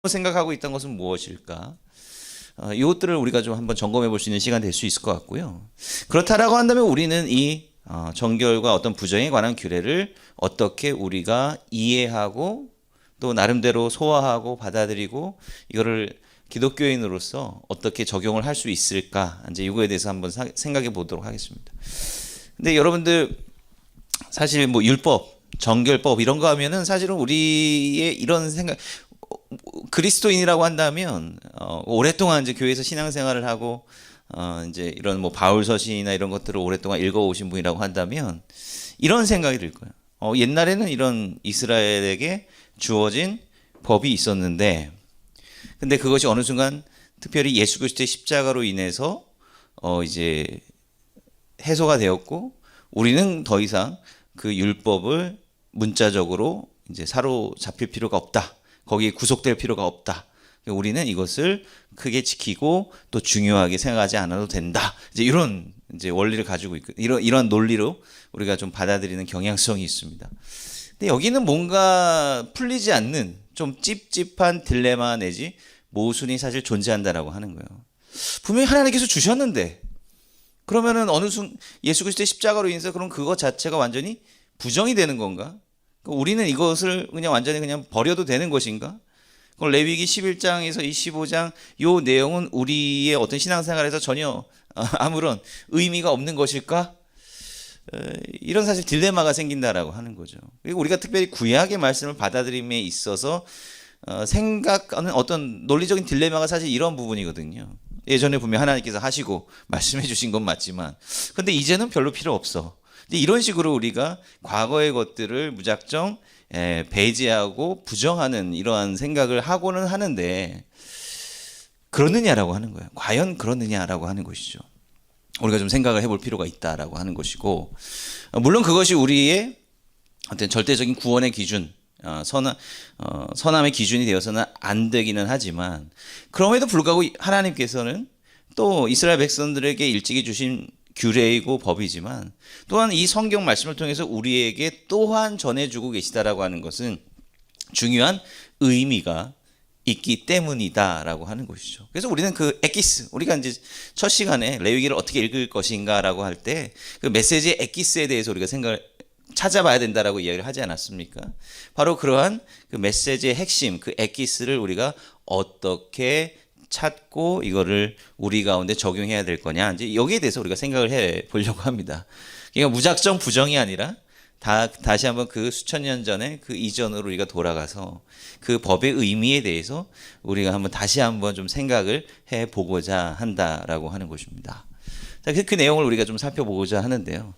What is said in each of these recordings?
생각하고 있던 것은 무엇일까? 이것들을 우리가 좀 한번 점검해 볼 수 있는 시간 될 수 있을 것 같고요. 그렇다라고 한다면 우리는 이 정결과 어떤 부정에 관한 규례를 어떻게 우리가 이해하고 또 나름대로 소화하고 받아들이고 이거를 기독교인으로서 어떻게 적용을 할 수 있을까? 이제 이거에 대해서 한번 생각해 보도록 하겠습니다. 근데 여러분들 사실 뭐 율법, 정결법 이런 거 하면은 사실은 우리의 이런 생각, 그리스도인이라고 한다면 오랫동안 이제 교회에서 신앙생활을 하고 이제 이런 뭐 바울서신이나 이런 것들을 오랫동안 읽어오신 분이라고 한다면 이런 생각이 들 거예요. 옛날에는 이런 이스라엘에게 주어진 법이 있었는데, 근데 그것이 어느 순간 특별히 예수 그리스도의 십자가로 인해서 이제 해소가 되었고, 우리는 더 이상 그 율법을 문자적으로 이제 사로잡힐 필요가 없다. 거기에 구속될 필요가 없다. 우리는 이것을 크게 지키고 또 중요하게 생각하지 않아도 된다. 이제 이런 이제 원리를 가지고 있고 이런 논리로 우리가 좀 받아들이는 경향성이 있습니다. 근데 여기는 뭔가 풀리지 않는 좀 찝찝한 딜레마 내지 모순이 사실 존재한다라고 하는 거예요. 분명히 하나님께서 주셨는데 그러면은 어느 순간 예수 그리스도의 십자가로 인해서 그럼 그것 자체가 완전히 부정이 되는 건가? 우리는 이것을 그냥 완전히 그냥 버려도 되는 것인가? 레위기 11장에서 이 15장 요 내용은 우리의 어떤 신앙생활에서 전혀 아무런 의미가 없는 것일까? 이런 사실 딜레마가 생긴다라고 하는 거죠. 그리고 우리가 특별히 구약의 말씀을 받아들임에 있어서 생각하는 어떤 논리적인 딜레마가 사실 이런 부분이거든요. 예전에 분명 하나님께서 하시고 말씀해 주신 건 맞지만 근데 이제는 별로 필요 없어. 이런 식으로 우리가 과거의 것들을 무작정 배제하고 부정하는 이러한 생각을 하고는 하는데 그러느냐라고 하는 거예요. 과연 그러느냐라고 하는 것이죠. 우리가 좀 생각을 해볼 필요가 있다라고 하는 것이고, 물론 그것이 우리의 어떤 절대적인 구원의 기준, 선함의 기준이 되어서는 안 되기는 하지만 그럼에도 불구하고 하나님께서는 또 이스라엘 백성들에게 일찍이 주신 규례이고 법이지만 또한 이 성경 말씀을 통해서 우리에게 또한 전해주고 계시다라고 하는 것은 중요한 의미가 있기 때문이다라고 하는 것이죠. 그래서 우리는 그 에키스, 우리가 이제 첫 시간에 레위기를 어떻게 읽을 것인가라고 할 때 그 메시지의 에키스에 대해서 우리가 생각을 찾아봐야 된다라고 이야기를 하지 않았습니까? 바로 그러한 그 메시지의 핵심, 그 에키스를 우리가 어떻게 찾고 이거를 우리 가운데 적용해야 될 거냐, 이제 여기에 대해서 우리가 생각을 해 보려고 합니다. 그러니까 무작정 부정이 아니라 다시 한번 그 수천 년 전에 그 이전으로 우리가 돌아가서 그 법의 의미에 대해서 우리가 한번 다시 한번 좀 생각을 해 보고자 한다라고 하는 것입니다. 자, 그 내용을 우리가 좀 살펴보고자 하는데요.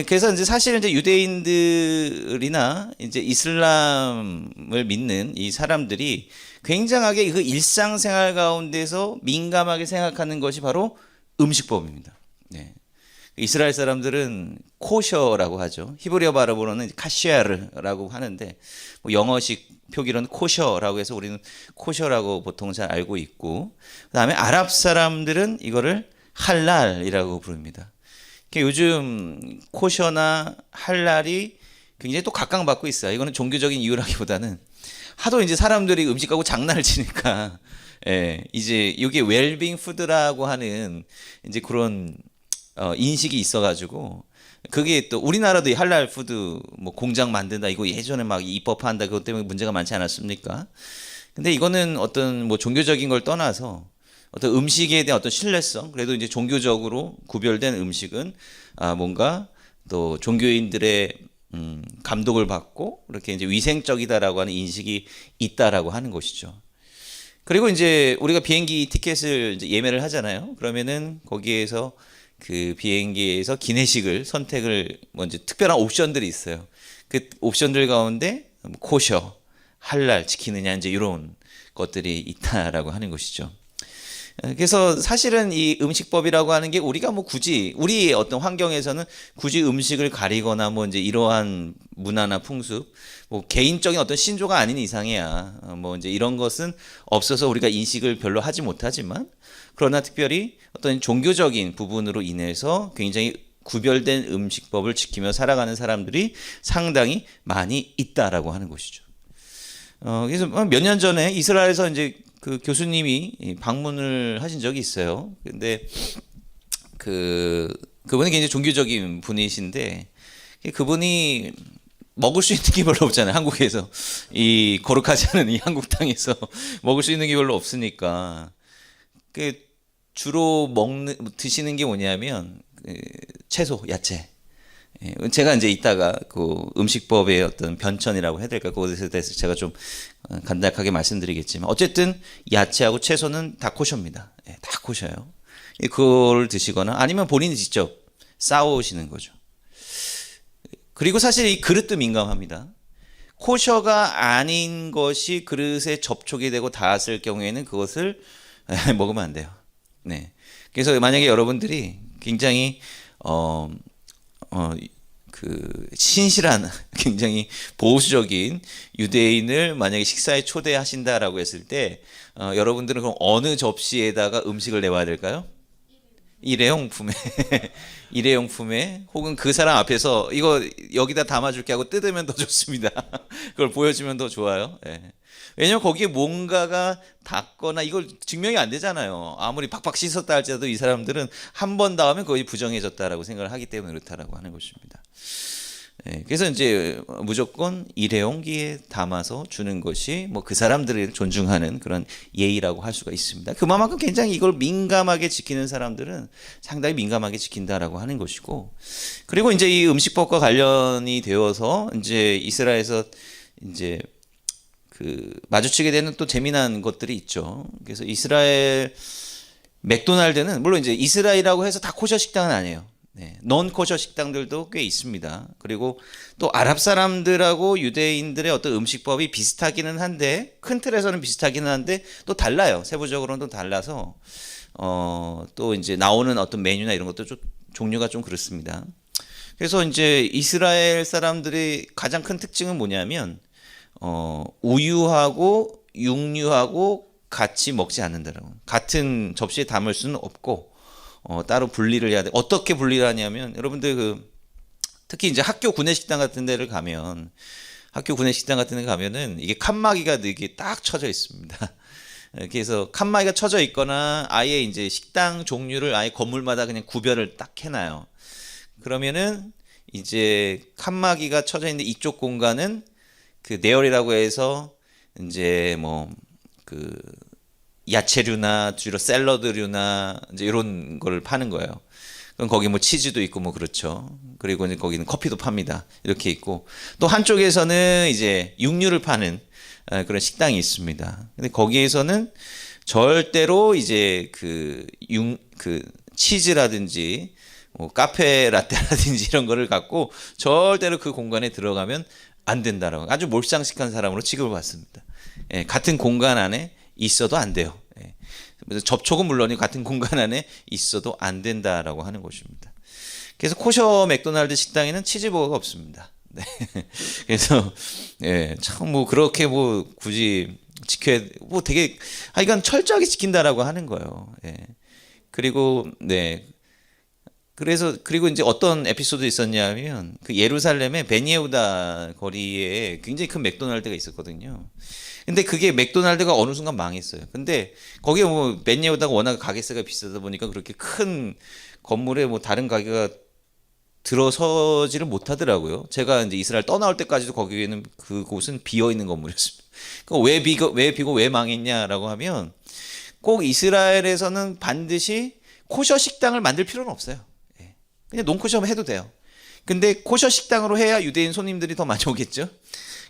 그래서 이제 사실 이제 유대인들이나 이제 이슬람을 믿는 이 사람들이 굉장하게 그 일상생활 가운데서 민감하게 생각하는 것이 바로 음식법입니다. 네. 이스라엘 사람들은 코셔라고 하죠. 히브리어 발음으로는 카시아르라고 하는데 뭐 영어식 표기로는 코셔라고 해서 우리는 코셔라고 보통 잘 알고 있고, 그다음에 아랍 사람들은 이거를 할랄이라고 부릅니다. 요즘 코셔나 할랄이 굉장히 또 각광받고 있어요. 이거는 종교적인 이유라기보다는 하도 이제 사람들이 음식하고 장난을 치니까 이제 이게 웰빙 푸드라고 하는 이제 그런 인식이 있어가지고 그게 또 우리나라도 이 할랄 푸드 뭐 공장 만든다 이거 예전에 막 입법한다 그것 때문에 문제가 많지 않았습니까? 근데 이거는 어떤 뭐 종교적인 걸 떠나서 어떤 음식에 대한 어떤 신뢰성, 그래도 이제 종교적으로 구별된 음식은 뭔가 또 종교인들의 감독을 받고 이렇게 이제 위생적이다라고 하는 인식이 있다라고 하는 것이죠. 그리고 이제 우리가 비행기 티켓을 이제 예매를 하잖아요. 그러면은 거기에서 그 비행기에서 기내식을 선택을 먼저 특별한 옵션들이 있어요. 그 옵션들 가운데 코셔, 할랄 지키느냐 이제 이런 것들이 있다라고 하는 것이죠. 그래서 사실은 이 음식법이라고 하는 게 우리가 뭐 굳이 우리의 어떤 환경에서는 굳이 음식을 가리거나 뭐 이제 이러한 문화나 풍습, 뭐 개인적인 어떤 신조가 아닌 이상이야 뭐 이제 이런 것은 없어서 우리가 인식을 별로 하지 못하지만, 그러나 특별히 어떤 종교적인 부분으로 인해서 굉장히 구별된 음식법을 지키며 살아가는 사람들이 상당히 많이 있다라고 하는 것이죠. 그래서 몇 년 전에 이스라엘에서 이제 그 교수님이 방문을 하신 적이 있어요. 근데 그분이 굉장히 종교적인 분이신데 그분이 먹을 수 있는 게 별로 없잖아요. 한국에서 이 거룩하지 않은 이 한국 땅에서 먹을 수 있는 게 별로 없으니까 그 주로 드시는 게 뭐냐면 채소, 야채. 제가 이제 이따가 그 음식법의 어떤 변천이라고 해야 될까 그것에 대해서 제가 좀 간략하게 말씀드리겠지만 어쨌든 야채하고 채소는 다 코셔입니다. 다 코셔요. 그걸 드시거나 아니면 본인이 직접 싸우시는 거죠. 그리고 사실 이 그릇도 민감합니다. 코셔가 아닌 것이 그릇에 접촉이 되고 닿았을 경우에는 그것을 먹으면 안 돼요. 네. 그래서 만약에 여러분들이 굉장히 신실한 굉장히 보수적인 유대인을 만약에 식사에 초대하신다라고 했을 때 여러분들은 그럼 어느 접시에다가 음식을 내와야 될까요? 일회용품에 일회용품에 혹은 그 사람 앞에서 이거 여기다 담아줄게 하고 뜯으면 더 좋습니다. 그걸 보여주면 더 좋아요. 왜냐면 거기에 뭔가가 닿거나 이걸 증명이 안 되잖아요. 아무리 팍팍 씻었다 할지라도 이 사람들은 한 번 닿으면 거의 부정해졌다라고 생각을 하기 때문에 그렇다라고 하는 것입니다. 그래서 이제 무조건 일회용기에 담아서 주는 것이 뭐 그 사람들을 존중하는 그런 예의라고 할 수가 있습니다. 그만큼 굉장히 이걸 민감하게 지키는 사람들은 상당히 민감하게 지킨다라고 하는 것이고, 그리고 이제 이 음식법과 관련이 되어서 이제 이스라엘에서 이제 마주치게 되는 또 재미난 것들이 있죠. 그래서 이스라엘 맥도날드는 물론 이제 이스라엘이라고 해서 다 코셔 식당은 아니에요. 넌 코셔 식당들도 꽤 있습니다. 그리고 또 아랍 사람들하고 유대인들의 어떤 음식법이 비슷하기는 한데 큰 틀에서는 비슷하기는 한데 또 달라요. 세부적으로는 또 달라서 또 이제 나오는 어떤 메뉴나 이런 것도 좀 종류가 좀 그렇습니다. 그래서 이제 이스라엘 사람들의 가장 큰 특징은 뭐냐면 우유하고 육류하고 같이 먹지 않는다라고. 같은 접시에 담을 수는 없고 따로 분리를 해야 돼. 어떻게 분리를 하냐면 여러분들 특히 이제 학교 구내식당 같은 데를 가면 은 이게 칸막이가 이게 딱 쳐져 있습니다. 그래서 칸막이가 쳐져 있거나 아예 이제 식당 종류를 아예 건물마다 그냥 구별을 딱 해놔요. 그러면은 이제 칸막이가 쳐져 있는데 이쪽 공간은 그 내열이라고 해서 이제 야채류나 주로 샐러드류나 이제 이런 걸 파는 거예요. 그럼 거기 뭐 치즈도 있고 뭐 그렇죠. 그리고 이제 거기는 커피도 팝니다. 이렇게 있고 또 한쪽에서는 이제 육류를 파는 그런 식당이 있습니다. 근데 거기에서는 절대로 이제 치즈라든지 뭐 카페 라떼라든지 이런 거를 갖고 절대로 그 공간에 들어가면 안 된다라고 아주 몰상식한 사람으로 취급을 받습니다. 같은 공간 안에 있어도 안 돼요. 접촉은 물론이고 같은 공간 안에 있어도 안 된다라고 하는 것입니다. 그래서 코셔 맥도날드 식당에는 치즈버거가 없습니다. 네. 그래서 참 뭐 그렇게 뭐 굳이 지켜야 뭐 되게 하여간 철저하게 지킨다라고 하는 거예요. 그리고 그리고 이제 어떤 에피소드 있었냐면 그 예루살렘의 베니예후다 거리에 굉장히 큰 맥도날드가 있었거든요. 근데 그게 맥도날드가 어느 순간 망했어요. 근데 거기에 뭐 베니예후다가 워낙 가게세가 비싸다 보니까 그렇게 큰 건물에 뭐 다른 가게가 들어서지를 못하더라고요. 제가 이제 이스라엘 떠나올 때까지도 거기에는 그곳은 비어 있는 건물이었습니다. 왜 비고 왜 망했냐라고 하면 꼭 이스라엘에서는 반드시 코셔 식당을 만들 필요는 없어요. 그냥 논코셔만 해도 돼요. 근데 코셔 식당으로 해야 유대인 손님들이 더 많이 오겠죠.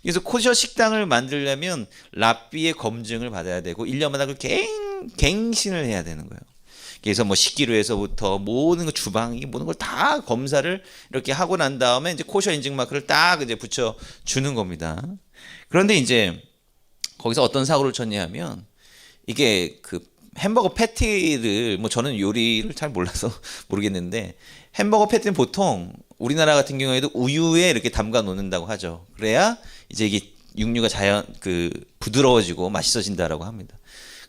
그래서 코셔 식당을 만들려면 랍비의 검증을 받아야 되고 1년마다 그 갱신을 해야 되는 거예요. 그래서 뭐 식기류에서부터 모든 거 주방 모든 걸 다 검사를 이렇게 하고 난 다음에 이제 코셔 인증 마크를 딱 이제 붙여 주는 겁니다. 그런데 이제 거기서 어떤 사고를 쳤냐 하면 이게 햄버거 패티를 뭐 저는 요리를 잘 몰라서 모르겠는데 햄버거 패티는 보통 우리나라 같은 경우에도 우유에 이렇게 담가 놓는다고 하죠. 그래야 이제 이게 육류가 부드러워지고 맛있어진다라고 합니다.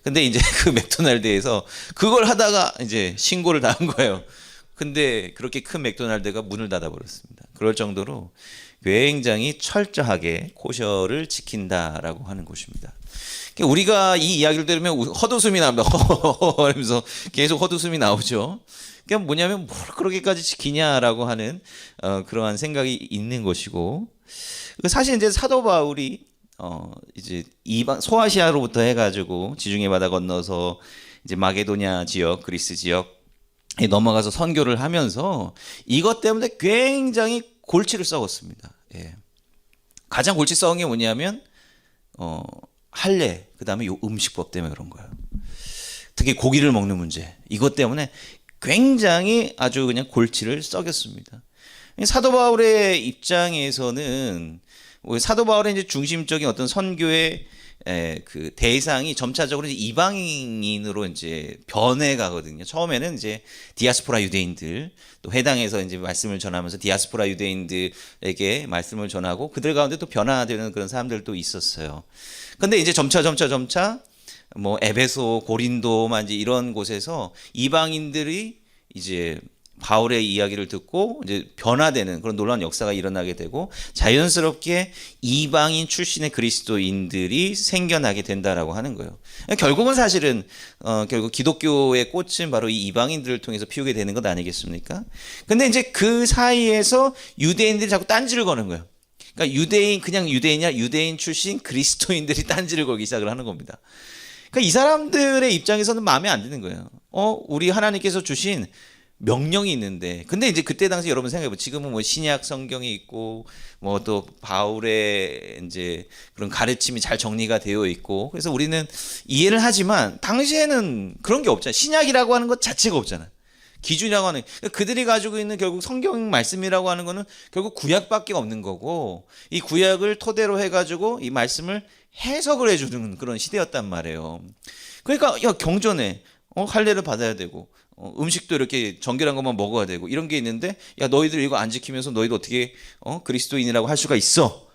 근데 이제 그 맥도날드에서 그걸 하다가 이제 신고를 당한 거예요. 근데 그렇게 큰 맥도날드가 문을 닫아 버렸습니다. 그럴 정도로 굉장히 철저하게 코셔를 지킨다라고 하는 것입니다. 우리가 이 이야기를 들으면 헛웃음이 납니다. 하면서 계속 헛웃음이 나오죠. 그게 뭐냐면 뭘 그렇게까지 지키냐라고 하는 그러한 생각이 있는 것이고, 사실 이제 사도 바울이 이제 이방 소아시아로부터 해가지고 지중해 바다 건너서 이제 마게도냐 지역, 그리스 지역에 넘어가서 선교를 하면서 이것 때문에 굉장히 골치를 썩었습니다. 예. 가장 골치 썩은 게 뭐냐면 할례, 그 다음에 요 음식법 때문에 그런 거예요. 특히 고기를 먹는 문제, 이것 때문에 굉장히 아주 그냥 골치를 썩였습니다. 사도 바울의 입장에서는 사도 바울의 이제 중심적인 어떤 선교의 그 대상이 점차적으로 이제 이방인으로 이제 변해가거든요. 처음에는 이제 디아스포라 유대인들, 또 회당에서 이제 말씀을 전하면서 디아스포라 유대인들에게 말씀을 전하고 그들 가운데 또 변화되는 그런 사람들도 있었어요. 근데 이제 점차 뭐 에베소, 고린도만 이제 이런 곳에서 이방인들이 이제 바울의 이야기를 듣고 이제 변화되는 그런 놀라운 역사가 일어나게 되고 자연스럽게 이방인 출신의 그리스도인들이 생겨나게 된다라고 하는 거예요. 결국은 사실은 결국 기독교의 꽃은 바로 이 이방인들을 통해서 피우게 되는 것 아니겠습니까? 근데 이제 그 사이에서 유대인들이 자꾸 딴지를 거는 거예요. 그러니까 그냥 유대인이야, 유대인 출신 그리스도인들이 딴지를 걸기 시작을 하는 겁니다. 그러니까 이 사람들의 입장에서는 마음에 안 드는 거예요. 우리 하나님께서 주신 명령이 있는데, 근데 이제 그때 당시 여러분 생각해보세요. 지금은 뭐 신약 성경이 있고 뭐 또 바울의 이제 그런 가르침이 잘 정리가 되어 있고, 그래서 우리는 이해를 하지만 당시에는 그런 게 없잖아요. 신약이라고 하는 것 자체가 없잖아요. 기준이라고 하는, 그들이 가지고 있는 결국 성경 말씀이라고 하는 거는 결국 구약밖에 없는 거고, 이 구약을 토대로 해가지고 이 말씀을 해석을 해주는 그런 시대였단 말이에요. 그러니까 야, 경전에 할례를 받아야 되고 음식도 이렇게 정결한 것만 먹어야 되고 이런 게 있는데, 야 너희들 이거 안 지키면서 너희도 어떻게 그리스도인이라고 할 수가 있어?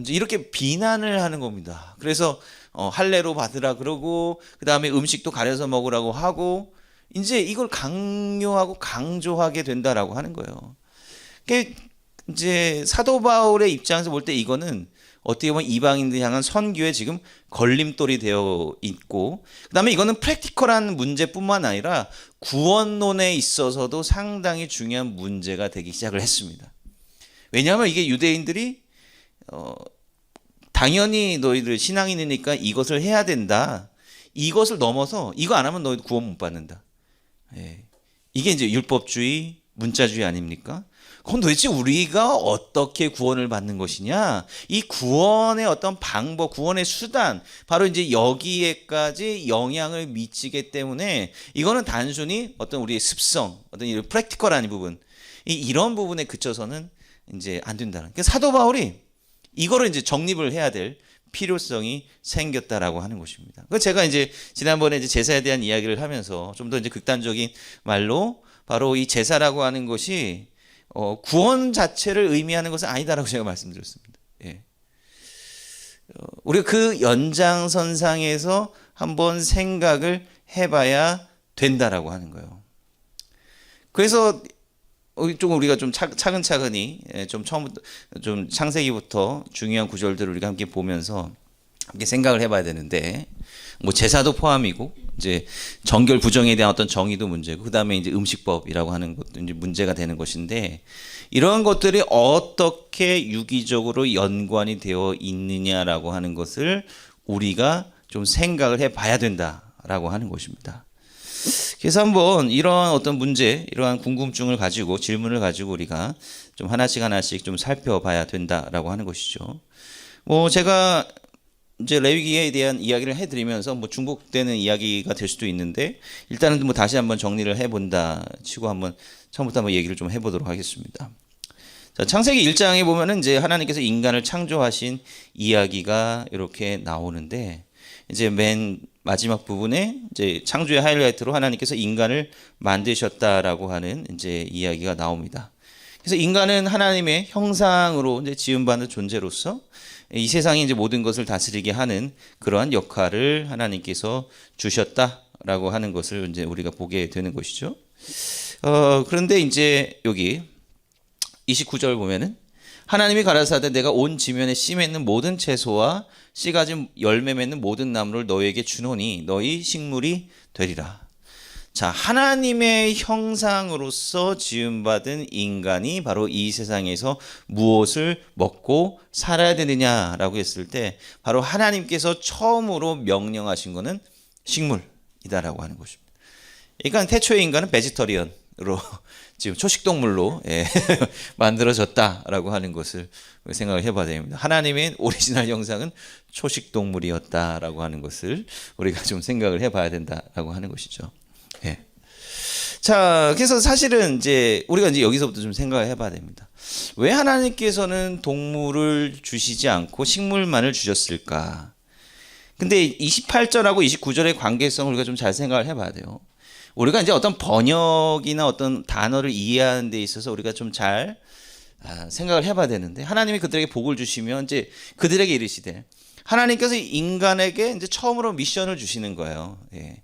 이렇게 비난을 하는 겁니다. 그래서 할례로 받으라 그러고, 그 다음에 음식도 가려서 먹으라고 하고, 이제 이걸 강요하고 강조하게 된다라고 하는 거예요. 그게 이제 사도 바울의 입장에서 볼 때 이거는 어떻게 보면 이방인들 향한 선교에 지금 걸림돌이 되어 있고, 그다음에 이거는 프랙티컬한 문제뿐만 아니라 구원론에 있어서도 상당히 중요한 문제가 되기 시작을 했습니다. 왜냐하면 이게 유대인들이 당연히 너희들 신앙인이니까 이것을 해야 된다, 이것을 넘어서 이거 안 하면 너희들 구원 못 받는다. 예. 이게 이제 율법주의, 문자주의 아닙니까? 그럼 도대체 우리가 어떻게 구원을 받는 것이냐? 이 구원의 어떤 방법, 구원의 수단, 바로 이제 여기에까지 영향을 미치기 때문에 이거는 단순히 어떤 우리의 습성, 어떤 이런 프랙티컬한 부분, 이런 부분에 그쳐서는 이제 안 된다는. 그러니까 사도 바울이 이거를 이제 정립을 해야 될 필요성이 생겼다라고 하는 것입니다. 그 제가 이제 지난번에 이제 제사에 대한 이야기를 하면서 좀 더 이제 극단적인 말로 바로 이 제사라고 하는 것이 구원 자체를 의미하는 것은 아니다라고 제가 말씀드렸습니다. 예. 우리가 그 연장선상에서 한번 생각을 해봐야 된다라고 하는 거예요. 그래서 좀 우리가 좀 차근차근히 좀 처음부터 좀 창세기부터 중요한 구절들을 우리가 함께 보면서 함께 생각을 해봐야 되는데, 뭐 제사도 포함이고 이제 정결 부정에 대한 어떤 정의도 문제고, 그 다음에 이제 음식법이라고 하는 것도 이제 문제가 되는 것인데, 이러한 것들이 어떻게 유기적으로 연관이 되어 있느냐라고 하는 것을 우리가 좀 생각을 해봐야 된다라고 하는 것입니다. 그래서 한번 이러한 어떤 문제, 이러한 궁금증을 가지고 질문을 가지고 우리가 좀 하나씩 좀 살펴봐야 된다라고 하는 것이죠. 뭐 제가 이제 레위기에 대한 이야기를 해드리면서 뭐 중복되는 이야기가 될 수도 있는데, 일단은 뭐 다시 한번 정리를 해본다 치고 한번 처음부터 한번 얘기를 좀 해보도록 하겠습니다. 자, 창세기 1장에 보면은 이제 하나님께서 인간을 창조하신 이야기가 이렇게 나오는데, 이제 맨 마지막 부분에 이제 창조의 하이라이트로 하나님께서 인간을 만드셨다라고 하는 이제 이야기가 나옵니다. 그래서 인간은 하나님의 형상으로 이제 지음받은 존재로서 이 세상에 이제 모든 것을 다스리게 하는 그러한 역할을 하나님께서 주셨다라고 하는 것을 이제 우리가 보게 되는 것이죠. 그런데 이제 여기 29절 보면은 하나님이 가라사대 내가 온 지면에 씨 맺는 모든 채소와 씨 가진 열매 맺는 모든 나무를 너희에게 주노니 너희 식물이 되리라. 자, 하나님의 형상으로서 지음받은 인간이 바로 이 세상에서 무엇을 먹고 살아야 되느냐라고 했을 때 바로 하나님께서 처음으로 명령하신 것은 식물이다라고 하는 것입니다. 그러니까 태초의 인간은 베지터리언으로 지금 초식동물로 만들어졌다라고 하는 것을 생각을 해봐야 됩니다. 하나님의 오리지널 형상은 초식동물이었다라고 하는 것을 우리가 좀 생각을 해봐야 된다라고 하는 것이죠. 예. 자, 그래서 사실은 이제 우리가 이제 여기서부터 좀 생각을 해봐야 됩니다. 왜 하나님께서는 동물을 주시지 않고 식물만을 주셨을까? 근데 28절하고 29절의 관계성을 우리가 좀 잘 생각을 해봐야 돼요. 우리가 이제 어떤 번역이나 어떤 단어를 이해하는 데 있어서 우리가 좀 잘 생각을 해봐야 되는데, 하나님이 그들에게 복을 주시면 이제 그들에게 이르시되, 하나님께서 인간에게 이제 처음으로 미션을 주시는 거예요. 예.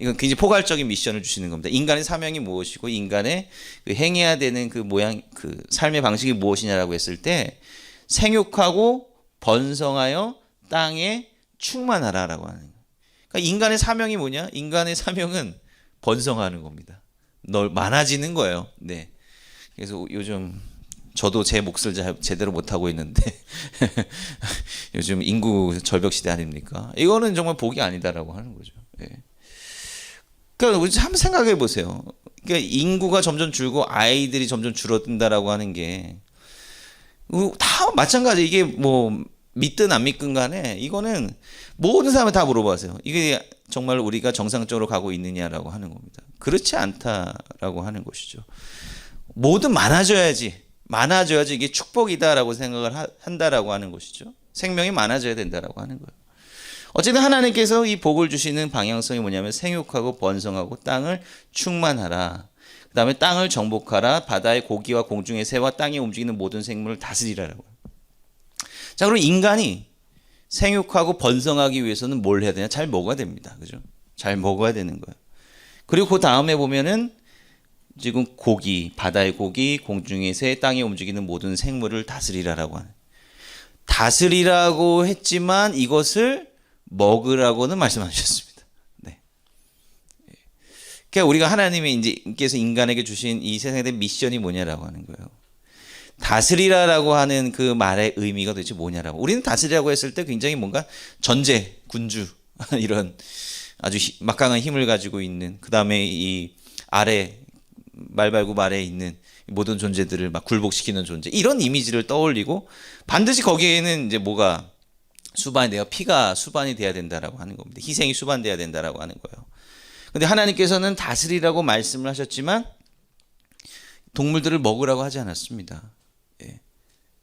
이건 굉장히 포괄적인 미션을 주시는 겁니다. 인간의 사명이 무엇이고 인간의 그 행해야 되는 그 모양, 그 삶의 방식이 무엇이냐라고 했을 때 생육하고 번성하여 땅에 충만하라라고 하는 거예요. 그러니까 인간의 사명이 뭐냐? 인간의 사명은 번성하는 겁니다. 많아지는 거예요. 네. 그래서 요즘 저도 제 몫을 제대로 못하고 있는데 요즘 인구 절벽 시대 아닙니까? 이거는 정말 복이 아니다라고 하는 거죠. 네. 그러니까 우리 한번 생각해 보세요. 그러니까 인구가 점점 줄고 아이들이 점점 줄어든다라고 하는 게 다 마찬가지. 이게 뭐 믿든 안 믿든 간에 이거는 모든 사람을 다 물어보세요. 이게 정말 우리가 정상적으로 가고 있느냐라고 하는 겁니다. 그렇지 않다라고 하는 것이죠. 뭐든 많아져야지 이게 축복이다라고 생각을 한다라고 하는 것이죠. 생명이 많아져야 된다라고 하는 거예요. 어쨌든 하나님께서 이 복을 주시는 방향성이 뭐냐면 생육하고 번성하고 땅을 충만하라. 그 다음에 땅을 정복하라. 바다의 고기와 공중의 새와 땅에 움직이는 모든 생물을 다스리라라고. 자, 그럼 인간이 생육하고 번성하기 위해서는 뭘 해야 되냐? 잘 먹어야 됩니다. 그죠? 잘 먹어야 되는 거예요. 그리고 그 다음에 보면은 지금 고기, 바다의 고기, 공중의 새, 땅에 움직이는 모든 생물을 다스리라라고 하는. 다스리라고 했지만 이것을 먹으라고는 말씀 안 주셨습니다. 네. 그러니까 우리가 하나님께서 인간에게 주신 이 세상에 대한 미션이 뭐냐라고 하는 거예요. 다스리라라고 하는 그 말의 의미가 도대체 뭐냐라고. 우리는 다스리라고 했을 때 굉장히 뭔가 전제, 군주 이런 아주 막강한 힘을 가지고 있는, 그 다음에 이 아래 말발굽 아래에 있는 모든 존재들을 막 굴복시키는 존재, 이런 이미지를 떠올리고 반드시 거기에는 이제 뭐가 수반이 되어 피가 수반이 돼야 된다라고 하는 겁니다. 희생이 수반돼야 된다라고 하는 거예요. 근데 하나님께서는 다스리라고 말씀을 하셨지만 동물들을 먹으라고 하지 않았습니다. 예.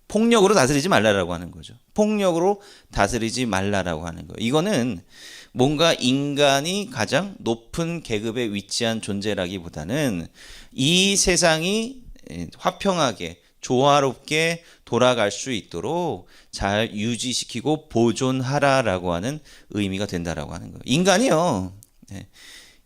폭력으로 다스리지 말라라고 하는 거죠. 폭력으로 다스리지 말라라고 하는 거예요. 이거는 뭔가 인간이 가장 높은 계급에 위치한 존재라기보다는 이 세상이 화평하게 조화롭게 돌아갈 수 있도록 잘 유지시키고 보존하라라고 하는 의미가 된다라고 하는 거예요. 인간이요.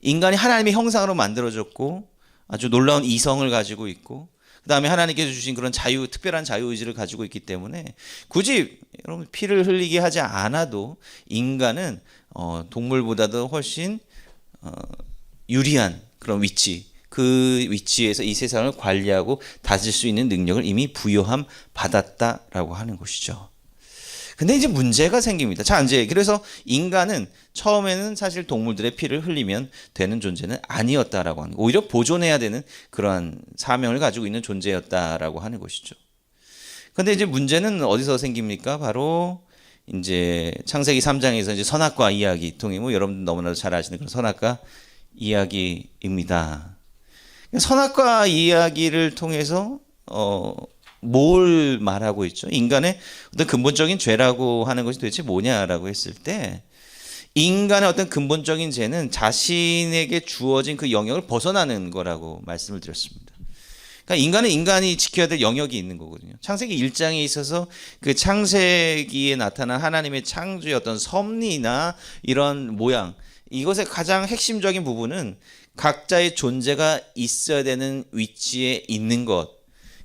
인간이 하나님의 형상으로 만들어졌고 아주 놀라운 이성을 가지고 있고, 그 다음에 하나님께서 주신 그런 특별한 자유의지를 가지고 있기 때문에 굳이 여러분 피를 흘리게 하지 않아도 인간은 동물보다도 훨씬 유리한 그런 위치, 그 위치에서 이 세상을 관리하고 다스릴 수 있는 능력을 이미 부여함 받았다라고 하는 것이죠. 근데 이제 문제가 생깁니다. 자, 이제 그래서 인간은 처음에는 사실 동물들의 피를 흘리면 되는 존재는 아니었다라고 하는 거. 오히려 보존해야 되는 그러한 사명을 가지고 있는 존재였다라고 하는 것이죠. 근데 이제 문제는 어디서 생깁니까? 바로 이제 창세기 3장에서 이제 선악과 이야기 통해 여러분들 너무나도 잘 아시는 그런 선악과 이야기입니다. 선악과 이야기를 통해서 뭘 말하고 있죠? 인간의 어떤 근본적인 죄라고 하는 것이 도대체 뭐냐라고 했을 때, 인간의 어떤 근본적인 죄는 자신에게 주어진 그 영역을 벗어나는 거라고 말씀을 드렸습니다. 그러니까 인간은 인간이 지켜야 될 영역이 있는 거거든요. 창세기 1장에 있어서 그 창세기에 나타난 하나님의 창조의 어떤 섭리나 이런 모양, 이것의 가장 핵심적인 부분은 각자의 존재가 있어야 되는 위치에 있는 것,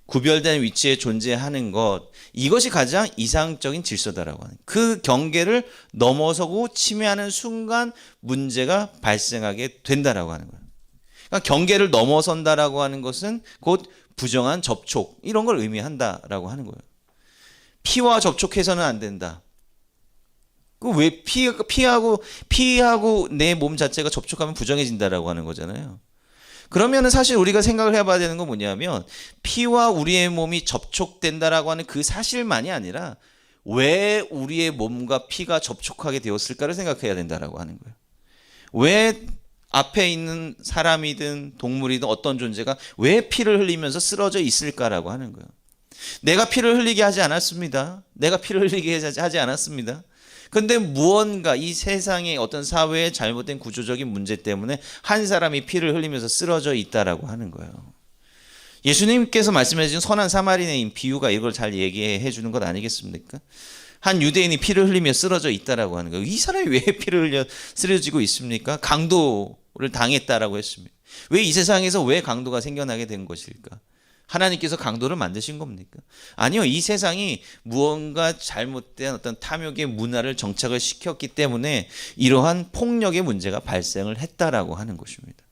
구별된 위치에 존재하는 것, 이것이 가장 이상적인 질서다라고 하는, 그 경계를 넘어서고 침해하는 순간 문제가 발생하게 된다라고 하는 거예요. 그러니까 경계를 넘어선다라고 하는 것은 곧 부정한 접촉, 이런 걸 의미한다라고 하는 거예요. 피와 접촉해서는 안 된다. 그 왜 피하고 내 몸 자체가 접촉하면 부정해진다라고 하는 거잖아요. 그러면은 사실 우리가 생각을 해봐야 되는 건 뭐냐면, 피와 우리의 몸이 접촉된다라고 하는 그 사실만이 아니라 왜 우리의 몸과 피가 접촉하게 되었을까를 생각해야 된다라고 하는 거예요. 왜 앞에 있는 사람이든 동물이든 어떤 존재가 왜 피를 흘리면서 쓰러져 있을까라고 하는 거예요. 내가 피를 흘리게 하지 않았습니다. 내가 피를 흘리게 하지 않았습니다. 근데 무언가 이 세상의 어떤 사회의 잘못된 구조적인 문제 때문에 한 사람이 피를 흘리면서 쓰러져 있다라고 하는 거예요. 예수님께서 말씀해 주신 선한 사마리아인 비유가 이걸 잘 얘기해 주는 것 아니겠습니까? 한 유대인이 피를 흘리며 쓰러져 있다라고 하는 거예요. 이 사람이 왜 피를 흘려 쓰러지고 있습니까? 강도를 당했다라고 했습니다. 왜 이 세상에서 왜 강도가 생겨나게 된 것일까? 하나님께서 강도를 만드신 겁니까? 아니요. 이 세상이 무언가 잘못된 어떤 탐욕의 문화를 정착을 시켰기 때문에 이러한 폭력의 문제가 발생을 했다라고 하는 것입니다.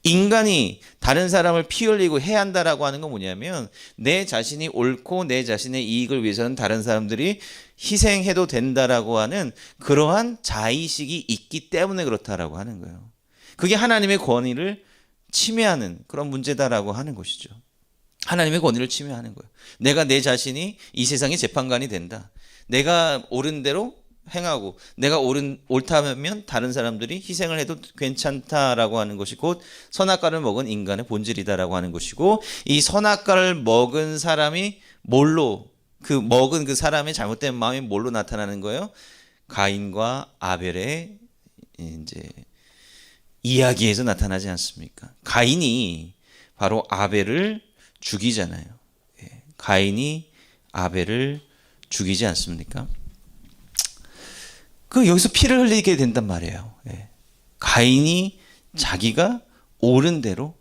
인간이 다른 사람을 피 흘리고 해야 한다라고 하는 건 뭐냐면, 내 자신이 옳고 내 자신의 이익을 위해서는 다른 사람들이 희생해도 된다라고 하는 그러한 자의식이 있기 때문에 그렇다라고 하는 거예요. 그게 하나님의 권위를 침해하는 그런 문제다라고 하는 것이죠. 하나님의 권위를 침해하는 거예요. 내가 내 자신이 이 세상의 재판관이 된다. 내가 옳은 대로 행하고 내가 옳다면 다른 사람들이 희생을 해도 괜찮다라고 하는 것이 곧 선악과를 먹은 인간의 본질이다라고 하는 것이고, 이 선악과를 먹은 사람이 먹은 그 사람의 잘못된 마음이 뭘로 나타나는 거예요? 가인과 아벨의 이제 이야기에서 나타나지 않습니까? 가인이 바로 아벨을 죽이잖아요. 가인이 아벨을 죽이지 않습니까? 여기서 피를 흘리게 된단 말이에요. 가인이 자기가 옳은 대로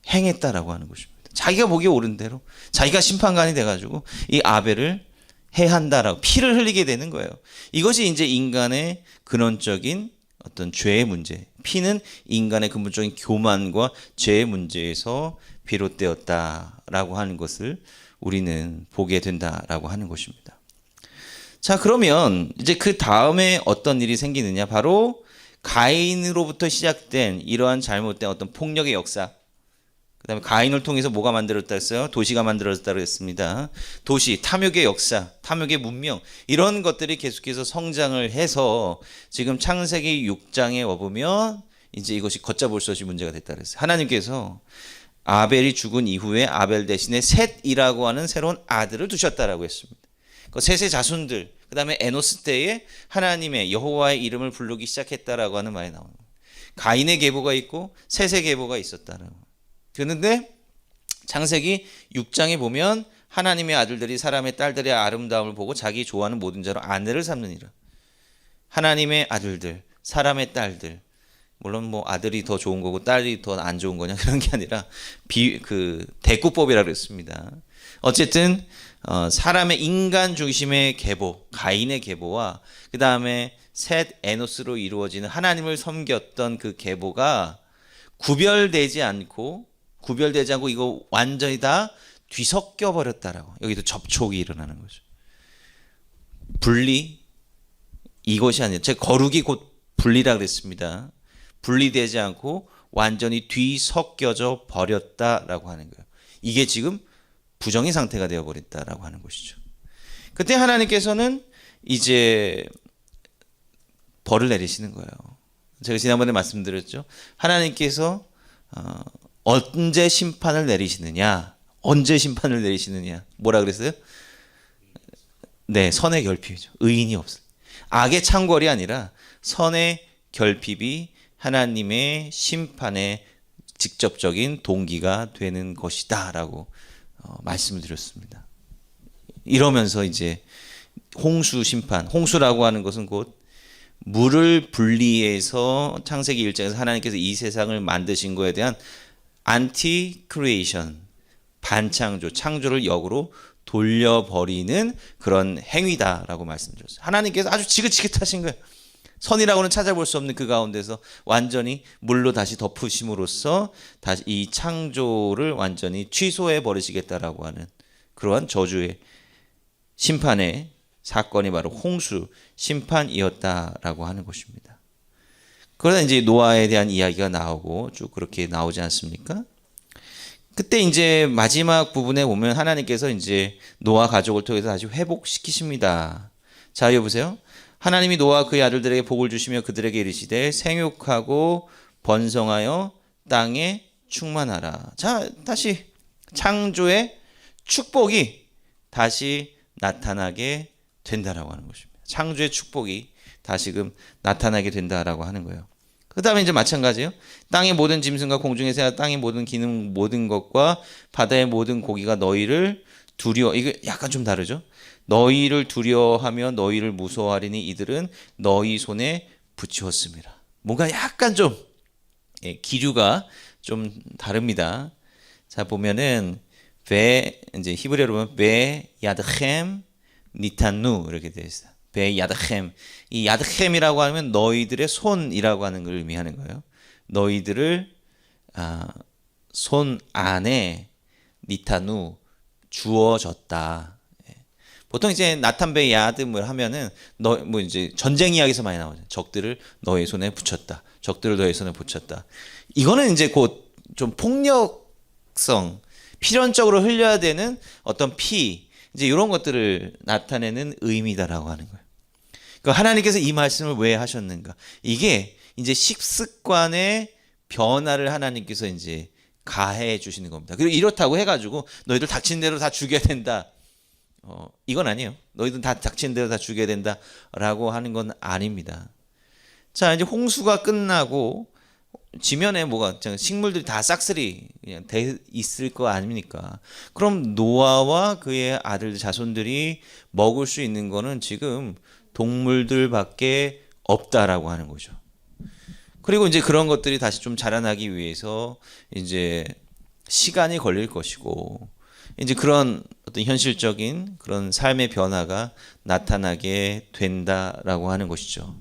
행했다라고 하는 것입니다. 자기가 보기에 옳은 대로, 자기가 심판관이 돼가지고 이 아벨을 해한다라고 피를 흘리게 되는 거예요. 이것이 이제 인간의 근원적인 어떤 죄의 문제, 피는 인간의 근본적인 교만과 죄의 문제에서 비롯되었다라고 하는 것을 우리는 보게 된다라고 하는 것입니다. 자, 그러면 이제 그 다음에 어떤 일이 생기느냐, 바로 가인으로부터 시작된 이러한 잘못된 어떤 폭력의 역사, 그 다음에 가인을 통해서 뭐가 만들어졌다 했어요? 도시가 만들어졌다고 했습니다. 도시, 탐욕의 역사, 탐욕의 문명, 이런 것들이 계속해서 성장을 해서 지금 창세기 6장에 와보면 이제 이것이 걷잡을 수 없이 문제가 됐다 그랬어요. 하나님께서 아벨이 죽은 이후에 아벨 대신에 셋이라고 하는 새로운 아들을 두셨다라고 했습니다. 그 셋의 자손들, 그 다음에 에노스 때에 하나님의 여호와의 이름을 부르기 시작했다라고 하는 말이 나옵니다. 가인의 계보가 있고 셋의 계보가 있었다는. 그런데 창세기 6장에 보면 하나님의 아들들이 사람의 딸들의 아름다움을 보고 자기 좋아하는 모든 자로 아내를 삼느니라. 하나님의 아들들, 사람의 딸들, 물론 뭐 아들이 더 좋은 거고 딸이 더 안 좋은 거냐 그런 게 아니라 대꾸법이라고 그랬습니다. 어쨌든 사람의 인간 중심의 계보, 가인의 계보와 그 다음에 셋 에노스로 이루어지는 하나님을 섬겼던 그 계보가 구별되지 않고 이거 완전히 다 뒤섞여 버렸다라고. 여기도 접촉이 일어나는 거죠. 분리, 이것이 아니라 제가 거룩이 곧 분리라 그랬습니다. 분리되지 않고 완전히 뒤섞여져 버렸다라고 하는 거예요. 이게 지금 부정의 상태가 되어버렸다라고 하는 것이죠. 그때 하나님께서는 이제 벌을 내리시는 거예요. 제가 지난번에 말씀드렸죠. 하나님께서 언제 심판을 내리시느냐? 뭐라 그랬어요? 네, 선의 결핍이죠. 의인이 없어요. 악의 창궐이 아니라 선의 결핍이 하나님의 심판의 직접적인 동기가 되는 것이다라고 말씀을 드렸습니다. 이러면서 이제 홍수 심판, 홍수라고 하는 것은 곧 물을 분리해서 창세기 1장에서 하나님께서 이 세상을 만드신 거에 대한 안티 크리에이션, 반창조, 창조를 역으로 돌려버리는 그런 행위다라고 말씀드렸어요. 하나님께서 아주 지긋지긋하신 거예요. 선이라고는 찾아볼 수 없는 그 가운데서 완전히 물로 다시 덮으심으로써 다시 이 창조를 완전히 취소해 버리시겠다라고 하는 그러한 저주의 심판의 사건이 바로 홍수 심판이었다라고 하는 것입니다. 그러다 이제 노아에 대한 이야기가 나오고 쭉 그렇게 나오지 않습니까? 그때 이제 마지막 부분에 보면 하나님께서 이제 노아 가족을 통해서 다시 회복시키십니다. 자, 여보세요. 하나님이 노아와 그의 아들들에게 복을 주시며 그들에게 이르시되 생육하고 번성하여 땅에 충만하라. 자, 다시 창조의 축복이 다시 나타나게 된다라고 하는 것입니다. 창조의 축복이 다시금 나타나게 된다라고 하는 거예요. 그 다음에 이제 마찬가지예요. 땅의 모든 짐승과 공중의 새와 땅의 모든 기능 모든 것과 바다의 모든 고기가 너희를 두려워. 이거 약간 좀 다르죠. 너희를 두려워하며 너희를 무서워하리니 이들은 너희 손에 붙이었습니다. 뭔가 약간 좀 기류가 좀 다릅니다. 자, 보면은 이제 히브리어로 보면 베 야드켐 니탄누 이렇게 되어 있어요. 베 야드켐. 이 야드켐이라고 하면 너희들의 손이라고 하는 걸 의미하는 거예요. 너희들을 손 안에 니탄누 주어졌다. 보통 이제 나탄 베 야드을 하면은 뭐 이제 전쟁 이야기에서 많이 나오죠. 적들을 너희 손에 붙였다. 적들을 너희 손에 붙였다. 이거는 이제 곧 좀 폭력성 필연적으로 흘려야 되는 어떤 피 이제 이런 것들을 나타내는 의미다라고 하는 거예요. 그러니까 하나님께서 이 말씀을 왜 하셨는가? 이게 이제 식습관의 변화를 하나님께서 이제 가해 주시는 겁니다. 그리고 이렇다고 해가지고 너희들 닥친 대로 다 죽여야 된다. 이건 아니에요. 너희들 다 닥친 대로 다 죽여야 된다라고 하는 건 아닙니다. 자, 이제 홍수가 끝나고 지면에 뭐가 식물들이 다 싹쓸이 그냥 돼 있을 거 아닙니까? 그럼 노아와 그의 아들 자손들이 먹을 수 있는 거는 지금 동물들밖에 없다라고 하는 거죠. 그리고 이제 그런 것들이 다시 좀 자라나기 위해서 이제 시간이 걸릴 것이고 이제 그런 어떤 현실적인 그런 삶의 변화가 나타나게 된다라고 하는 것이죠.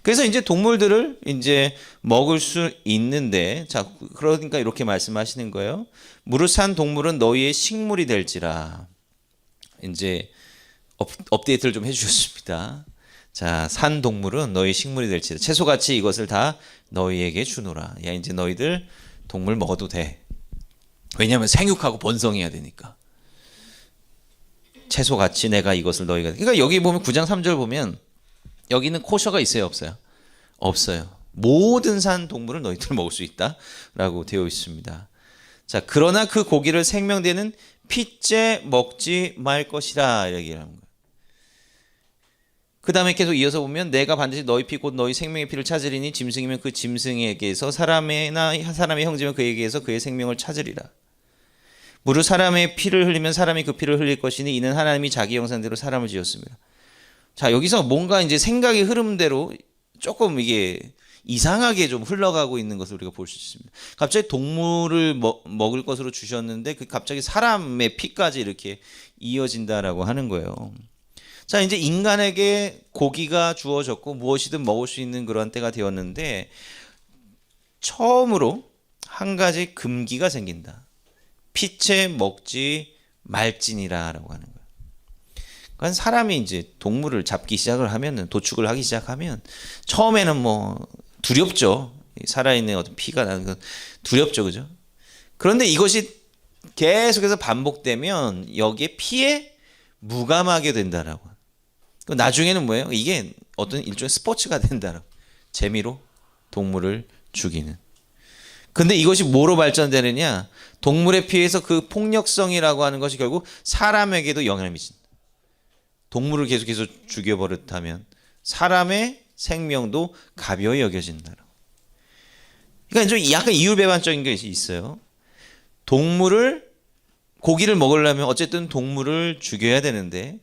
그래서 이제 동물들을 이제 먹을 수 있는데, 자, 그러니까 이렇게 말씀하시는 거예요. 무릇 산 동물은 너희의 식물이 될지라. 이제 업데이트를 좀 해주셨습니다. 자, 산 동물은 너희 식물이 될지라. 채소같이 이것을 다 너희에게 주노라. 야, 이제 너희들 동물 먹어도 돼. 왜냐하면 생육하고 번성해야 되니까. 채소같이 내가 이것을 너희가. 그러니까 여기 보면 9장 3절 보면 여기는 코셔가 있어요, 없어요? 없어요. 모든 산 동물을 너희들 먹을 수 있다라고 되어 있습니다. 자, 그러나 그 고기를 생명되는 핏째 먹지 말 것이라 얘기를 하는 거예요. 그 다음에 계속 이어서 보면 내가 반드시 너희 피 곧 너희 생명의 피를 찾으리니 짐승이면 그 짐승에게서 사람이나 사람의 형제면 그에게서 그의 생명을 찾으리라. 무릇 사람의 피를 흘리면 사람이 그 피를 흘릴 것이니 이는 하나님이 자기 형상대로 사람을 지었습니다. 자, 여기서 뭔가 이제 생각의 흐름대로 조금 이게 이상하게 좀 흘러가고 있는 것을 우리가 볼 수 있습니다. 갑자기 동물을 먹을 것으로 주셨는데 그 갑자기 사람의 피까지 이렇게 이어진다라고 하는 거예요. 자, 이제 인간에게 고기가 주어졌고 무엇이든 먹을 수 있는 그런 때가 되었는데 처음으로 한 가지 금기가 생긴다. 피채 먹지 말지니라라고 하는 거예요. 그러니까 사람이 이제 동물을 잡기 시작을 하면은 도축을 하기 시작하면 처음에는 뭐 두렵죠. 살아있는 어떤 피가 나는 건 두렵죠, 그죠? 그런데 이것이 계속해서 반복되면 여기에 피에 무감하게 된다라고. 나중에는 뭐예요? 이게 어떤 일종의 스포츠가 된다라고. 재미로 동물을 죽이는. 근데 이것이 뭐로 발전되느냐? 동물의 피에서 그 폭력성이라고 하는 것이 결국 사람에게도 영향을 미친다. 동물을 계속해서 죽여버렸다면 사람의 생명도 가벼이 여겨진다. 그러니까 좀 약간 이율배반적인 게 있어요. 고기를 먹으려면 어쨌든 동물을 죽여야 되는데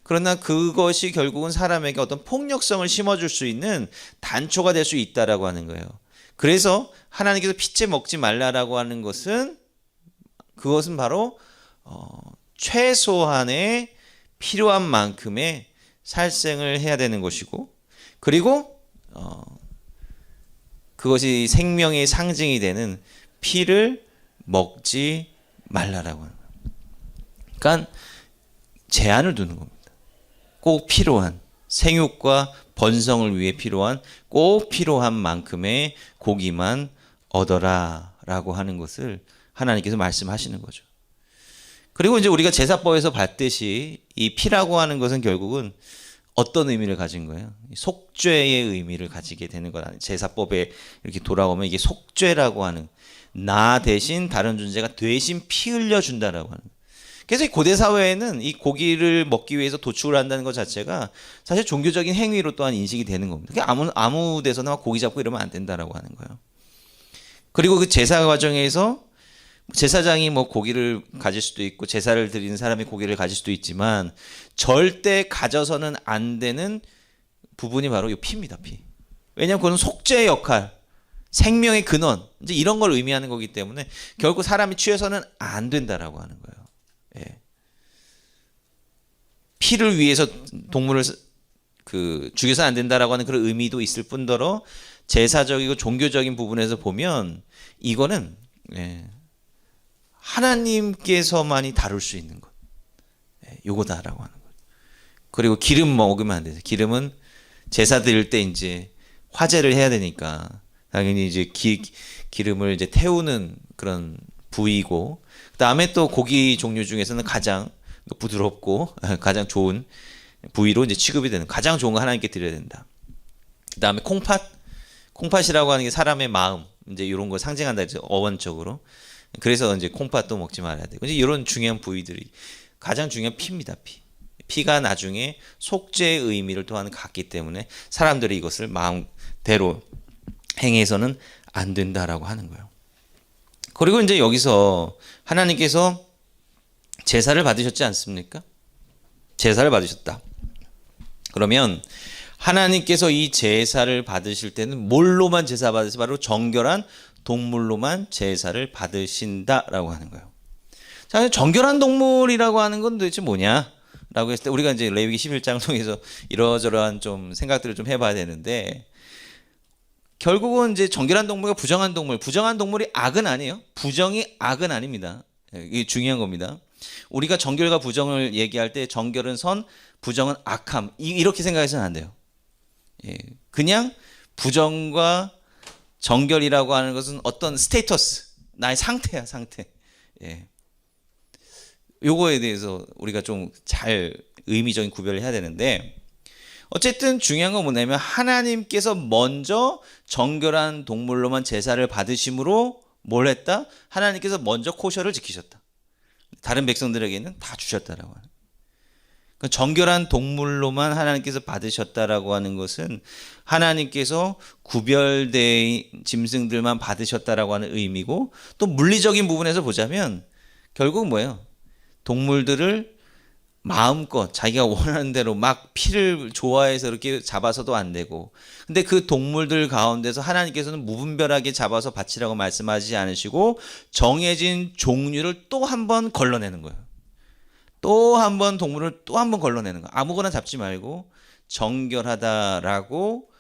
그러나 그것이 결국은 사람에게 어떤 폭력성을 심어줄 수 있는 단초가 될 수 있다라고 하는 거예요. 그래서 하나님께서 피채 먹지 말라라고 하는 것은 그것은 바로 최소한의 필요한 만큼의 살생을 해야 되는 것이고, 그리고 그것이 생명의 상징이 되는 피를 먹지 말라라고 하는 거예요. 그러니까 제한을 두는 겁니다. 꼭 필요한 생육과 번성을 위해 필요한 꼭 필요한 만큼의 고기만 얻어라라고 하는 것을 하나님께서 말씀하시는 거죠. 그리고 이제 우리가 제사법에서 봤듯이 이 피라고 하는 것은 결국은 어떤 의미를 가진 거예요? 속죄의 의미를 가지게 되는 거라는, 제사법에 이렇게 돌아오면 이게 속죄라고 하는, 나 대신 다른 존재가 대신 피 흘려 준다라고 하는. 그래서 이 고대 사회에는 이 고기를 먹기 위해서 도축을 한다는 것 자체가 사실 종교적인 행위로 또한 인식이 되는 겁니다. 아무 데서나 막 고기 잡고 이러면 안 된다라고 하는 거예요. 그리고 그 제사 과정에서 제사장이 뭐 고기를 가질 수도 있고 제사를 드리는 사람이 고기를 가질 수도 있지만 절대 가져서는 안 되는 부분이 바로 이 피입니다. 피. 왜냐하면 그건 속죄의 역할, 생명의 근원, 이제 이런 걸 의미하는 거기 때문에 결국 사람이 취해서는 안 된다라고 하는 거예요. 예. 피를 위해서 동물을 죽여서 안 된다라고 하는 그런 의미도 있을 뿐더러 제사적이고 종교적인 부분에서 보면 이거는 하나님께서만이 다룰 수 있는 것, 요거다라고 하는 것. 그리고 기름 먹으면 안 돼요. 기름은 제사 드릴 때 이제 화제를 해야 되니까 당연히 이제 기름을 이제 태우는 그런 부위고, 그 다음에 또 고기 종류 중에서는 가장 부드럽고 가장 좋은 부위로 이제 취급이 되는, 가장 좋은 거 하나님께 드려야 된다. 그 다음에 콩팥이라고 하는 게 사람의 마음, 이제 이런 걸 상징한다 이제 어원적으로. 그래서 이제 콩팥도 먹지 말아야 되고, 이제 이런 중요한 부위들이 가장 중요한 피입니다. 피가 나중에 속죄의 의미를 또한 갖기 때문에 사람들이 이것을 마음대로 행해서는 안 된다라고 하는 거예요. 그리고 이제 여기서 하나님께서 제사를 받으셨지 않습니까? 제사를 받으셨다. 그러면 하나님께서 이 제사를 받으실 때는 뭘로만 제사 받으세요? 바로 정결한 동물로만 제사를 받으신다라고 하는 거예요. 자, 정결한 동물이라고 하는 건 도대체 뭐냐라고 했을 때 우리가 이제 레위기 11장 통해서 이러저러한 좀 생각들을 좀 해봐야 되는데, 결국은 이제 정결한 동물과 부정한 동물이 악은 아니에요. 부정이 악은 아닙니다. 이게 중요한 겁니다. 우리가 정결과 부정을 얘기할 때 정결은 선, 부정은 악함, 이렇게 생각해서는 안 돼요. 그냥 부정과 정결이라고 하는 것은 어떤 스테이터스, 나의 상태야, 상태. 요거에 대해서 우리가 좀 잘 의미적인 구별을 해야 되는데, 어쨌든 중요한 건 뭐냐면 하나님께서 먼저 정결한 동물로만 제사를 받으심으로 뭘 했다? 하나님께서 먼저 코셔를 지키셨다. 다른 백성들에게는 다 주셨다라고 하는. 그러니까 정결한 동물로만 하나님께서 받으셨다라고 하는 것은 하나님께서 구별된 짐승들만 받으셨다라고 하는 의미고, 또 물리적인 부분에서 보자면 결국 뭐예요? 동물들을 마음껏 자기가 원하는 대로 막 피를 좋아해서 이렇게 잡아서도 안 되고, 근데 그 동물들 가운데서 하나님께서는 무분별하게 잡아서 바치라고 말씀하지 않으시고 정해진 종류를 또 한 번 걸러내는 거예요. 또 한 번 동물을 또 한 번 걸러내는 거예요. 아무거나 잡지 말고 정결하다라고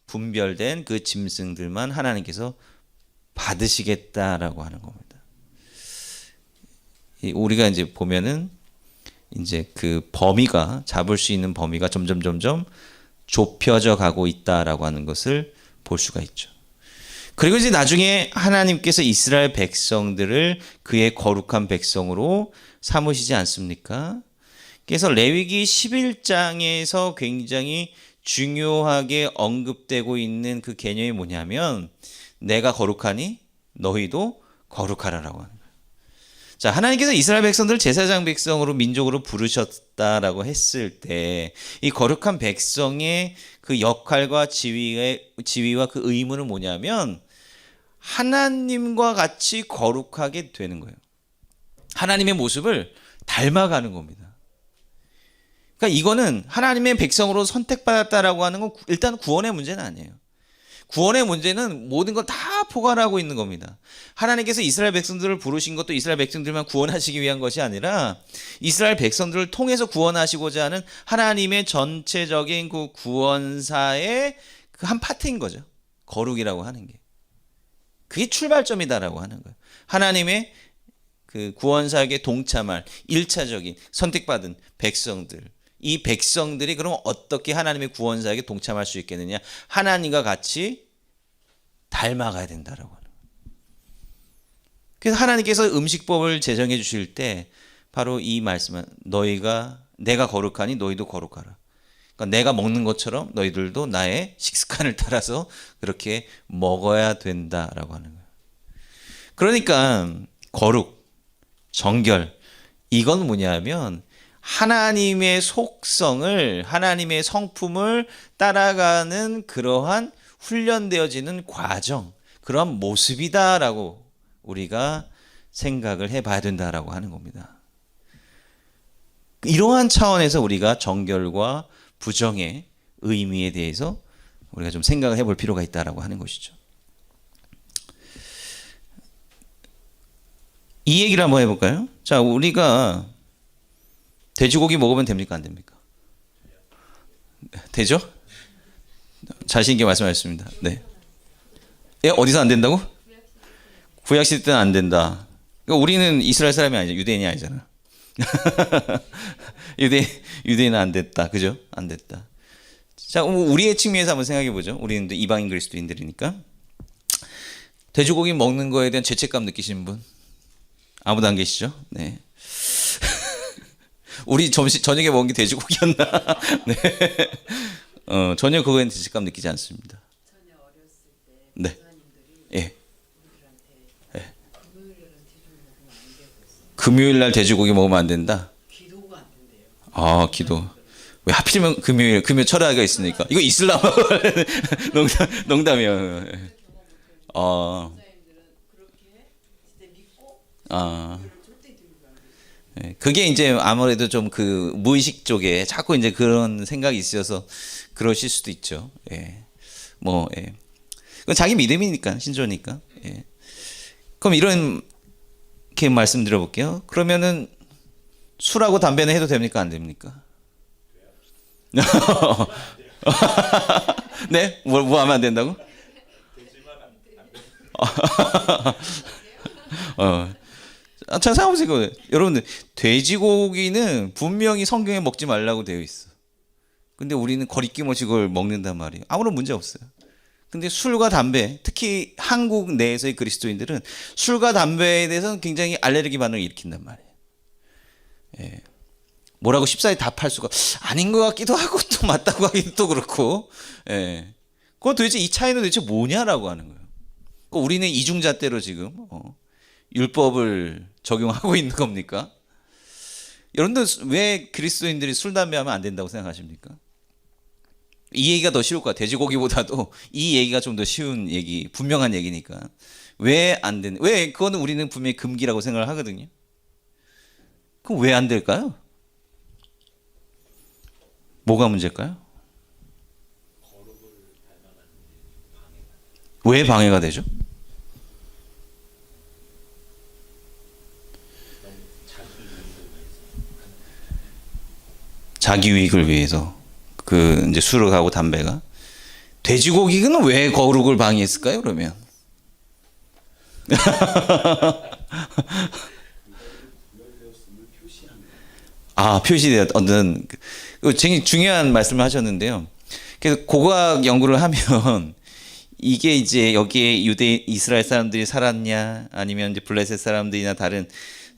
분별된 그 짐승들만 하나님께서 받으시겠다라고 하는 겁니다. 우리가 이제 보면은 이제 그 범위가, 잡을 수 있는 범위가 점점 좁혀져 가고 있다라고 하는 것을 볼 수가 있죠. 그리고 이제 나중에 하나님께서 이스라엘 백성들을 그의 거룩한 백성으로 삼으시지 않습니까? 그래서 레위기 11장에서 굉장히 중요하게 언급되고 있는 그 개념이 뭐냐면, 내가 거룩하니 너희도 거룩하라라고 하는 거예요. 자, 하나님께서 이스라엘 백성들을 제사장 백성으로 민족으로 부르셨다라고 했을 때 이 거룩한 백성의 그 역할과 지위와 그 의무는 뭐냐면 하나님과 같이 거룩하게 되는 거예요. 하나님의 모습을 닮아가는 겁니다. 그러니까 이거는 하나님의 백성으로 선택받았다라고 하는 건 일단 구원의 문제는 아니에요. 구원의 문제는 모든 걸 다 포괄하고 있는 겁니다. 하나님께서 이스라엘 백성들을 부르신 것도 이스라엘 백성들만 구원하시기 위한 것이 아니라 이스라엘 백성들을 통해서 구원하시고자 하는 하나님의 전체적인 그 구원사의 그 한 파트인 거죠. 거룩이라고 하는 게. 그게 출발점이다라고 하는 거예요. 하나님의 그 구원사에게 동참할 1차적인 선택받은 백성들. 이 백성들이 그럼 어떻게 하나님의 구원사에게 동참할 수 있겠느냐? 하나님과 같이 닮아가야 된다라고 하는 거예요. 그래서 하나님께서 음식법을 제정해 주실 때 바로 이 말씀은 내가 거룩하니 너희도 거룩하라. 그러니까 내가 먹는 것처럼 너희들도 나의 식습관을 따라서 그렇게 먹어야 된다라고 하는 거예요. 그러니까 거룩, 정결, 이건 뭐냐면 하나님의 속성을, 하나님의 성품을 따라가는 그러한 훈련되어지는 과정, 그런 모습이다라고 우리가 생각을 해봐야 된다라고 하는 겁니다. 이러한 차원에서 우리가 정결과 부정의 의미에 대해서 우리가 좀 생각을 해볼 필요가 있다라고 하는 것이죠. 이 얘기를 한번 해볼까요? 자, 우리가 돼지고기 먹으면 됩니까? 안 됩니까? 되죠? 자신 있게 말씀하셨습니다. 네. 예, 어디서 안 된다고? 구약시대 때는 안 된다. 그러니까 우리는 이스라엘 사람이 아니잖아. 유대인이 아니잖아. 유대인은 안 됐다. 그죠? 안 됐다. 자, 우리의 측면에서 한번 생각해 보죠. 우리는 이방인 그리스도인들이니까. 돼지고기 먹는 거에 대한 죄책감 느끼시는 분? 아무도 안 계시죠? 네. 우리 저녁에 먹은 게 돼지고기였나? 네. 전혀 그거에는 죄책감 느끼지 않습니다. 전혀 어렸을 때 네. 목사님들이 예. 우리들한테 금요일날은 돼지고기 먹으면 안 되고 금요일 날 돼지고기 먹으면 안 된다? 기도가 안 된대요. 아, 기도. 왜 하필이면 금요 철학가 있으니까. 이거 이슬람. 농담이에요. 목사님들은 그렇게 진짜 믿고 아. 절대 들고 안 돼요. 예, 그게 이제 아무래도 좀 그 무의식 쪽에 자꾸 이제 그런 생각이 있어서 그러실 수도 있죠. 예. 예. 그건 자기 믿음이니까, 신조니까. 예. 그럼 이렇게 말씀드려볼게요. 그러면은 술하고 담배는 해도 됩니까? 안 됩니까? 네? 뭐 하면 안 된다고? 자, 생각해보세요. 여러분들, 돼지고기는 분명히 성경에 먹지 말라고 되어 있어. 근데 우리는 거리낌 없이 그걸 먹는단 말이에요. 아무런 문제 없어요. 근데 술과 담배, 특히 한국 내에서의 그리스도인들은 술과 담배에 대해서는 굉장히 알레르기 반응을 일으킨단 말이에요. 예. 뭐라고 쉽사리 답할 수가 아닌 것 같기도 하고 또 맞다고 하기도 또 그렇고. 예. 그건 도대체 이 차이는 도대체 뭐냐라고 하는 거예요. 우리는 이중잣대로 지금 율법을 적용하고 있는 겁니까? 여러분들 왜 그리스도인들이 술, 담배 하면 안 된다고 생각하십니까? 이 얘기가 더 쉬울 것 같아요. 돼지고기보다도 이 얘기가 좀 더 쉬운 얘기, 분명한 얘기니까. 왜 안 되는? 왜 그거는 우리는 분명히 금기라고 생각을 하거든요. 그럼 왜 안 될까요? 뭐가 문제일까요? 왜 방해가 되죠? 자기 유익을 위해서 그 이제 술을 하고 담배가 돼지고기는 왜 거룩을 방해했을까요? 그러면 표시되었던 굉장히 중요한 말씀을 하셨는데요. 그래서 고고학 연구를 하면 이게 이제 여기에 이스라엘 사람들이 살았냐 아니면 이제 블레셋 사람들이나 다른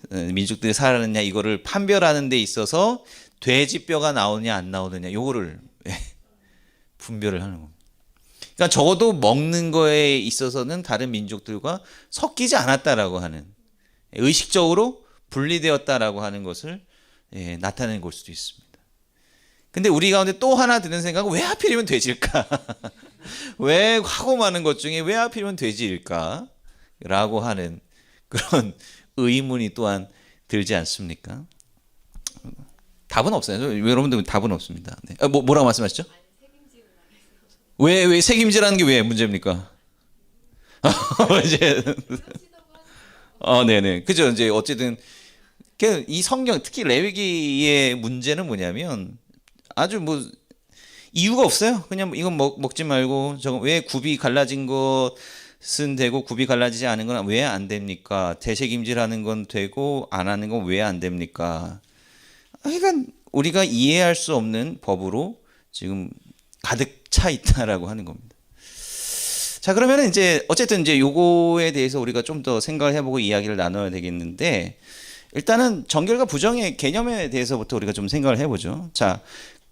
민족들이 살았느냐 이거를 판별하는 데 있어서 돼지뼈가 나오느냐 안 나오느냐 요거를 분별을 하는 겁니다. 그러니까 적어도 먹는 거에 있어서는 다른 민족들과 섞이지 않았다라고 하는 의식적으로 분리되었다라고 하는 것을 나타내는 걸 수도 있습니다. 근데 우리 가운데 또 하나 드는 생각은 왜 하필이면 돼지일까? 왜 하고 많은 것 중에 왜 하필이면 돼지일까? 라고 하는 그런 의문이 또한 들지 않습니까? 답은 없어요. 여러분들 답은 없습니다. 네. 뭐라고 말씀하시죠? 왜 책임지라는 게 왜 문제입니까? 이제 네네. 그죠. 이제 어쨌든 이 성경 특히 레위기의 문제는 뭐냐면 아주 뭐 이유가 없어요. 그냥 이건 먹지 말고 저거 왜 굽이 갈라진 것은 되고 굽이 갈라지지 않은 건 왜 안 됩니까? 대책임질하는 건 되고 안 하는 건 왜 안 됩니까? 그러니까 우리가 이해할 수 없는 법으로 지금 가득 차 있다라고 하는 겁니다. 자, 그러면 이제 어쨌든 이제 요거에 대해서 우리가 좀 더 생각을 해보고 이야기를 나눠야 되겠는데 일단은 정결과 부정의 개념에 대해서부터 우리가 좀 생각을 해보죠. 자,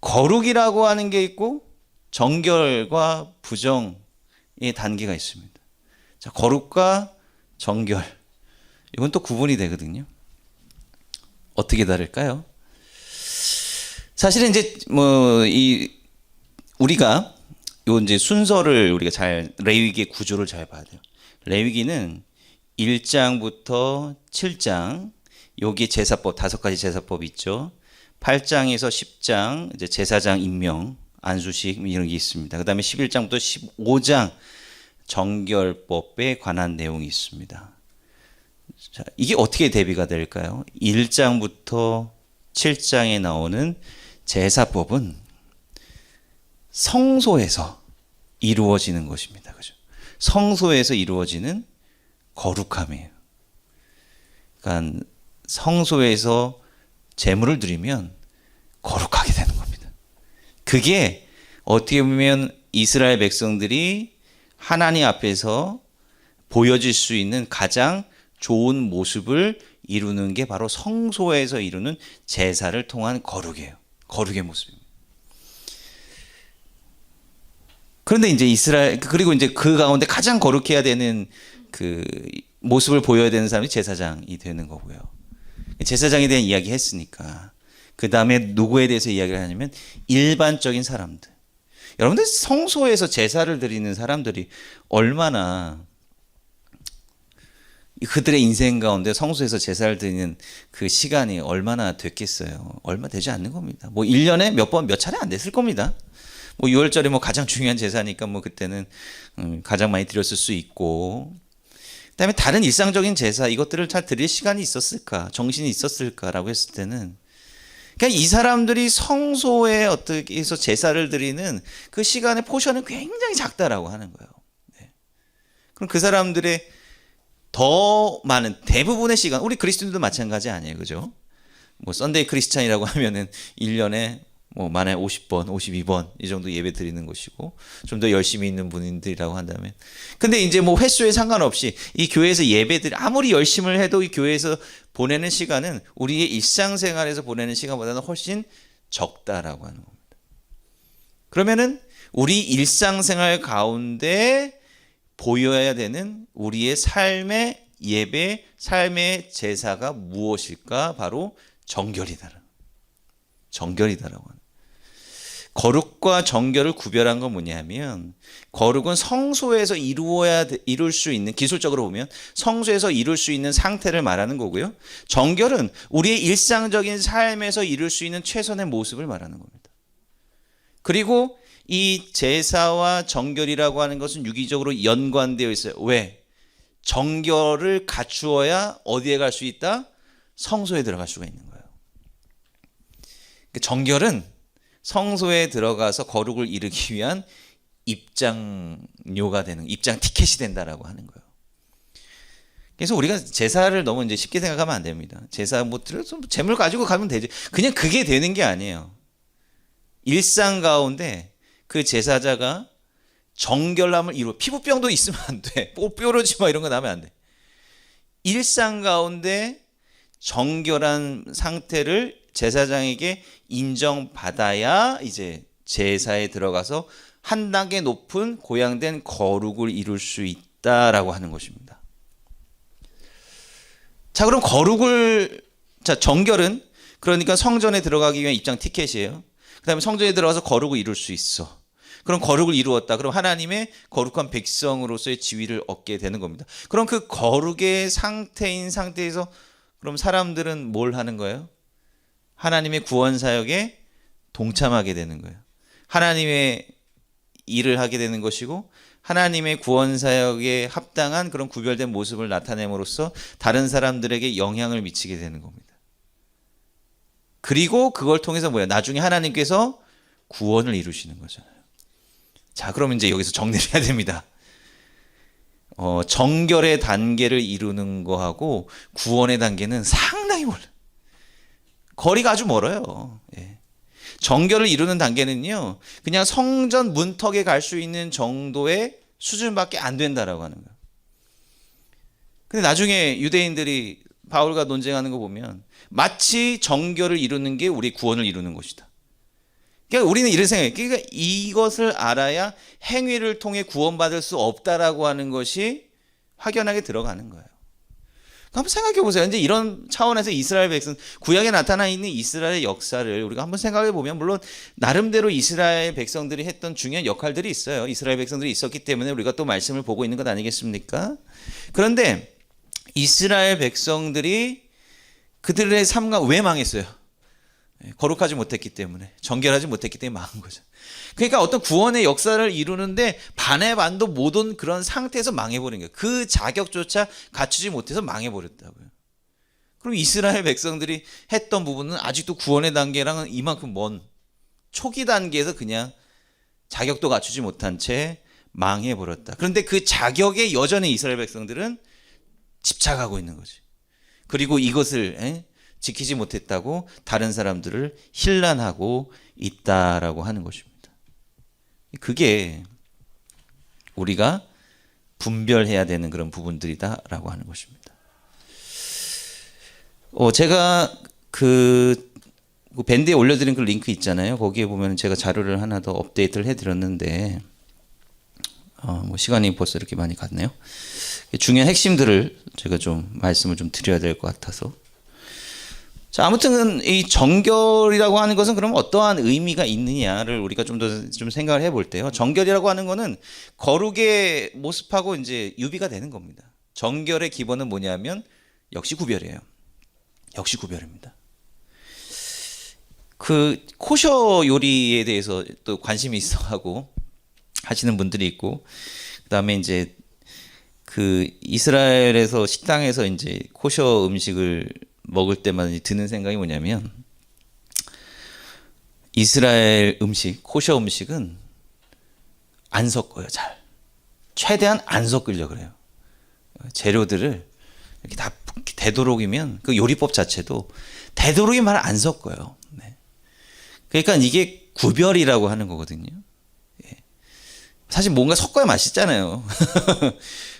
거룩이라고 하는 게 있고 정결과 부정의 단계가 있습니다. 자, 거룩과 정결 이건 또 구분이 되거든요. 어떻게 다를까요? 사실은 이제 우리가 요 이제 순서를 우리가 잘 레위기의 구조를 잘 봐야 돼요. 레위기는 1장부터 7장 여기 제사법 5가지 제사법이 있죠. 8장에서 10장 이제 제사장 임명, 안수식 이런 게 있습니다. 그다음에 11장부터 15장 정결법에 관한 내용이 있습니다. 자, 이게 어떻게 대비가 될까요? 1장부터 7장에 나오는 제사법은 성소에서 이루어지는 것입니다. 그죠? 성소에서 이루어지는 거룩함이에요. 그러니까 성소에서 제물을 드리면 거룩하게 되는 겁니다. 그게 어떻게 보면 이스라엘 백성들이 하나님 앞에서 보여질 수 있는 가장 좋은 모습을 이루는 게 바로 성소에서 이루는 제사를 통한 거룩이에요. 거룩의 모습입니다. 그런데 이제 그리고 이제 그 가운데 가장 거룩해야 되는 그 모습을 보여야 되는 사람이 제사장이 되는 거고요. 제사장에 대한 이야기 했으니까. 그 다음에 누구에 대해서 이야기를 하냐면 일반적인 사람들. 여러분들 성소에서 제사를 드리는 사람들이 얼마나 그들의 인생 가운데 성소에서 제사를 드리는 그 시간이 얼마나 됐겠어요. 얼마 되지 않는 겁니다. 뭐 1년에 몇 차례 안 됐을 겁니다. 뭐 6월절이 뭐 가장 중요한 제사니까 뭐 그때는 가장 많이 드렸을 수 있고 그다음에 다른 일상적인 제사 이것들을 잘 드릴 시간이 있었을까 정신이 있었을까라고 했을 때는 그러니까 이 사람들이 성소에 어떻게 해서 제사를 드리는 그 시간의 포션은 굉장히 작다라고 하는 거예요. 네. 그럼 그 사람들의 더 많은 대부분의 시간 우리 그리스도인들도 마찬가지 아니에요. 그죠? 뭐 썬데이 크리스찬이라고 하면은 1년에 뭐 만에 50번, 52번 이 정도 예배 드리는 것이고 좀 더 열심히 있는 분들이라고 한다면 근데 이제 뭐 횟수에 상관없이 이 교회에서 예배들 아무리 열심을 해도 이 교회에서 보내는 시간은 우리의 일상생활에서 보내는 시간보다는 훨씬 적다라고 하는 겁니다. 그러면은 우리 일상생활 가운데 보여야 되는 우리의 삶의 예배, 삶의 제사가 무엇일까? 바로 정결이다라고 하는 거룩과 정결을 구별한 건 뭐냐면 거룩은 성소에서 이룰 수 있는 기술적으로 보면 성소에서 이룰 수 있는 상태를 말하는 거고요. 정결은 우리의 일상적인 삶에서 이룰 수 있는 최선의 모습을 말하는 겁니다. 그리고 이 제사와 정결이라고 하는 것은 유기적으로 연관되어 있어요. 왜? 정결을 갖추어야 어디에 갈 수 있다? 성소에 들어갈 수가 있는 거예요. 정결은 성소에 들어가서 거룩을 이루기 위한 입장료가 되는 입장 티켓이 된다라고 하는 거예요. 그래서 우리가 제사를 너무 이제 쉽게 생각하면 안 됩니다. 제사 뭐 재물 가지고 가면 되지. 그냥 그게 되는 게 아니에요. 일상 가운데 그 제사자가 정결함을 이루어 피부병도 있으면 안 돼. 뾰루지 이런 거 나면 안 돼. 일상 가운데 정결한 상태를 제사장에게 인정받아야 이제 제사에 들어가서 한 단계 높은 고양된 거룩을 이룰 수 있다라고 하는 것입니다. 자, 그럼 정결은 그러니까 성전에 들어가기 위한 입장 티켓이에요. 그다음에 성전에 들어가서 거룩을 이룰 수 있어. 그럼 거룩을 이루었다. 그럼 하나님의 거룩한 백성으로서의 지위를 얻게 되는 겁니다. 그럼 그 거룩의 상태에서 그럼 사람들은 뭘 하는 거예요? 하나님의 구원 사역에 동참하게 되는 거예요. 하나님의 일을 하게 되는 것이고 하나님의 구원 사역에 합당한 그런 구별된 모습을 나타냄으로써 다른 사람들에게 영향을 미치게 되는 겁니다. 그리고 그걸 통해서 뭐야? 나중에 하나님께서 구원을 이루시는 거잖아요. 자, 그러면 이제 여기서 정리를 해야 됩니다. 정결의 단계를 이루는 거하고 구원의 단계는 상당히 멀어요. 거리가 아주 멀어요. 예. 정결을 이루는 단계는요, 그냥 성전 문턱에 갈 수 있는 정도의 수준밖에 안 된다라고 하는 거예요. 근데 나중에 유대인들이 바울과 논쟁하는 거 보면 마치 정결을 이루는 게 우리 구원을 이루는 것이다. 그러니까 우리는 이런 생각이에요. 그러니까 이것을 알아야 행위를 통해 구원받을 수 없다라고 하는 것이 확연하게 들어가는 거예요. 한번 생각해 보세요. 이제 이런 차원에서 이스라엘 백성, 구약에 나타나 있는 이스라엘의 역사를 우리가 한번 생각해 보면, 물론 나름대로 이스라엘 백성들이 했던 중요한 역할들이 있어요. 이스라엘 백성들이 있었기 때문에 우리가 또 말씀을 보고 있는 것 아니겠습니까? 그런데 이스라엘 백성들이 그들의 삶과 왜 망했어요? 거룩하지 못했기 때문에, 정결하지 못했기 때문에 망한 거죠. 그러니까 어떤 구원의 역사를 이루는데 반의 반도 못 온 그런 상태에서 망해버린 거예요. 그 자격조차 갖추지 못해서 망해버렸다고요. 그럼 이스라엘 백성들이 했던 부분은 아직도 구원의 단계랑은 이만큼 먼 초기 단계에서 그냥 자격도 갖추지 못한 채 망해버렸다. 그런데 그 자격에 여전히 이스라엘 백성들은 집착하고 있는 거지. 그리고 이것을 지키지 못했다고 다른 사람들을 힐난하고 있다라고 하는 것입니다. 그게 우리가 분별해야 되는 그런 부분들이다라고 하는 것입니다. 제가 그 밴드에 올려드린 그 링크 있잖아요. 거기에 보면 제가 자료를 하나 더 업데이트를 해드렸는데, 뭐 시간이 벌써 이렇게 많이 갔네요. 중요한 핵심들을 제가 좀 말씀을 좀 드려야 될 것 같아서. 자, 아무튼 이 정결이라고 하는 것은 그럼 어떠한 의미가 있느냐를 우리가 좀 더 좀 생각을 해볼 때요. 정결이라고 하는 것은 거룩의 모습하고 이제 유비가 되는 겁니다. 정결의 기본은 뭐냐면 역시 구별이에요. 역시 구별입니다. 그 코셔 요리에 대해서 또 관심이 있어하고 하시는 분들이 있고, 그다음에 이제 그 이스라엘에서 식당에서 이제 코셔 음식을 먹을 때마다 드는 생각이 뭐냐면, 이스라엘 음식, 코셔 음식은 안 섞어요, 잘. 최대한 안 섞으려고 그래요. 재료들을 이렇게 다 되도록이면, 그 요리법 자체도 되도록이면 안 섞어요. 네. 그러니까 이게 구별이라고 하는 거거든요. 예. 사실 뭔가 섞어야 맛있잖아요.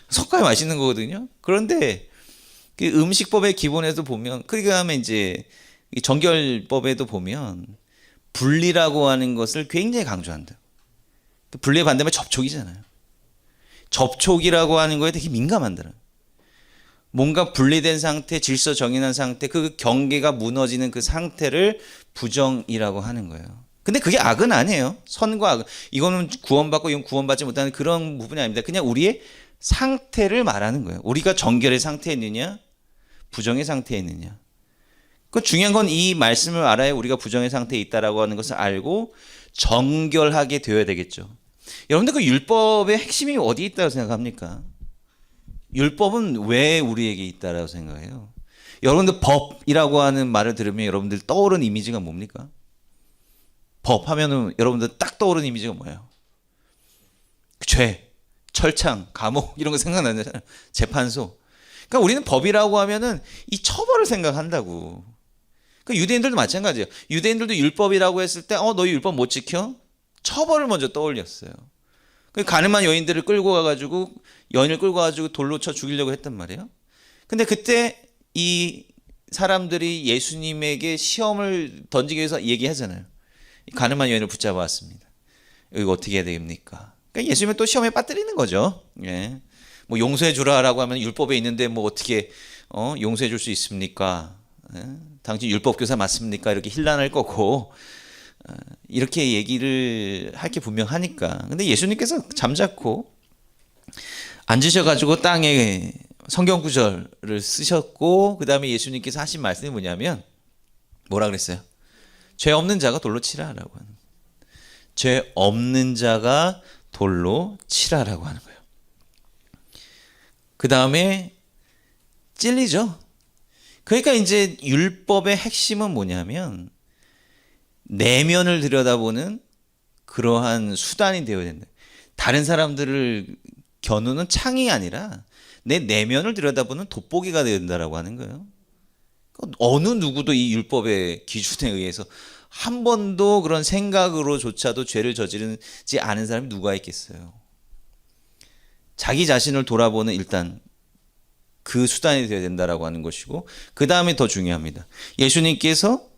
섞어야 맛있는 거거든요. 그런데 그 음식법의 기본에도 보면, 그러니까 하면 이제 정결법에도 보면 분리라고 하는 것을 굉장히 강조한다. 분리의 반대면 접촉이잖아요. 접촉이라고 하는 거에 되게 민감한다. 뭔가 분리된 상태, 질서 정연한 상태, 그 경계가 무너지는 그 상태를 부정이라고 하는 거예요. 근데 그게 악은 아니에요. 선과 악. 이거는 구원받고 이건 구원받지 못하는 그런 부분이 아닙니다. 그냥 우리의 상태를 말하는 거예요. 우리가 정결의 상태에 있느냐, 부정의 상태에 있느냐. 그 중요한 건 이 말씀을 알아야 우리가 부정의 상태에 있다라고 하는 것을 알고 정결하게 되어야 되겠죠. 여러분들 그 율법의 핵심이 어디에 있다고 생각합니까? 율법은 왜 우리에게 있다라고 생각해요? 여러분들 법이라고 하는 말을 들으면 여러분들 떠오르는 이미지가 뭡니까? 법 하면은 여러분들 딱 떠오르는 이미지가 뭐예요? 죄, 철창, 감옥 이런 거 생각나잖아요. 재판소. 그러니까 우리는 법이라고 하면은 이 처벌을 생각한다고. 그러니까 유대인들도 마찬가지예요. 유대인들도 율법이라고 했을 때, 너희 율법 못 지켜? 처벌을 먼저 떠올렸어요. 가늠한 여인들을 끌고 가가지고 여인을 끌고 가가지고 돌로 쳐 죽이려고 했단 말이에요. 근데 그때 이 사람들이 예수님에게 시험을 던지기 위해서 얘기하잖아요. 가늠한 여인을 붙잡아 왔습니다. 이거 어떻게 해야 됩니까? 그러니까 예수님은 또 시험에 빠뜨리는 거죠. 예. 뭐 용서해 주라라고 하면 율법에 있는데 뭐 어떻게 용서해 줄 수 있습니까? 예? 당신 율법 교사 맞습니까? 이렇게 힐난할 거고 이렇게 얘기를 할 게 분명하니까. 근데 예수님께서 잠자코 앉으셔가지고 땅에 성경 구절을 쓰셨고, 그 다음에 예수님께서 하신 말씀이 뭐냐면 뭐라 그랬어요? 죄 없는 자가 돌로 치라라고 하는. 죄 없는 자가 돌로 치라라고 하는 거예요. 그 다음에 찔리죠. 그러니까 이제 율법의 핵심은 뭐냐면 내면을 들여다보는 그러한 수단이 되어야 된다. 다른 사람들을 겨누는 창이 아니라 내 내면을 들여다보는 돋보기가 되어야 된다라고 하는 거예요. 어느 누구도 이 율법의 기준에 의해서 한 번도 그런 생각으로조차도 죄를 저지르지 않은 사람이 누가 있겠어요. 자기 자신을 돌아보는 일단 그 수단이 되어야 된다라고 하는 것이고, 그 다음에 더 중요합니다. 예수님께서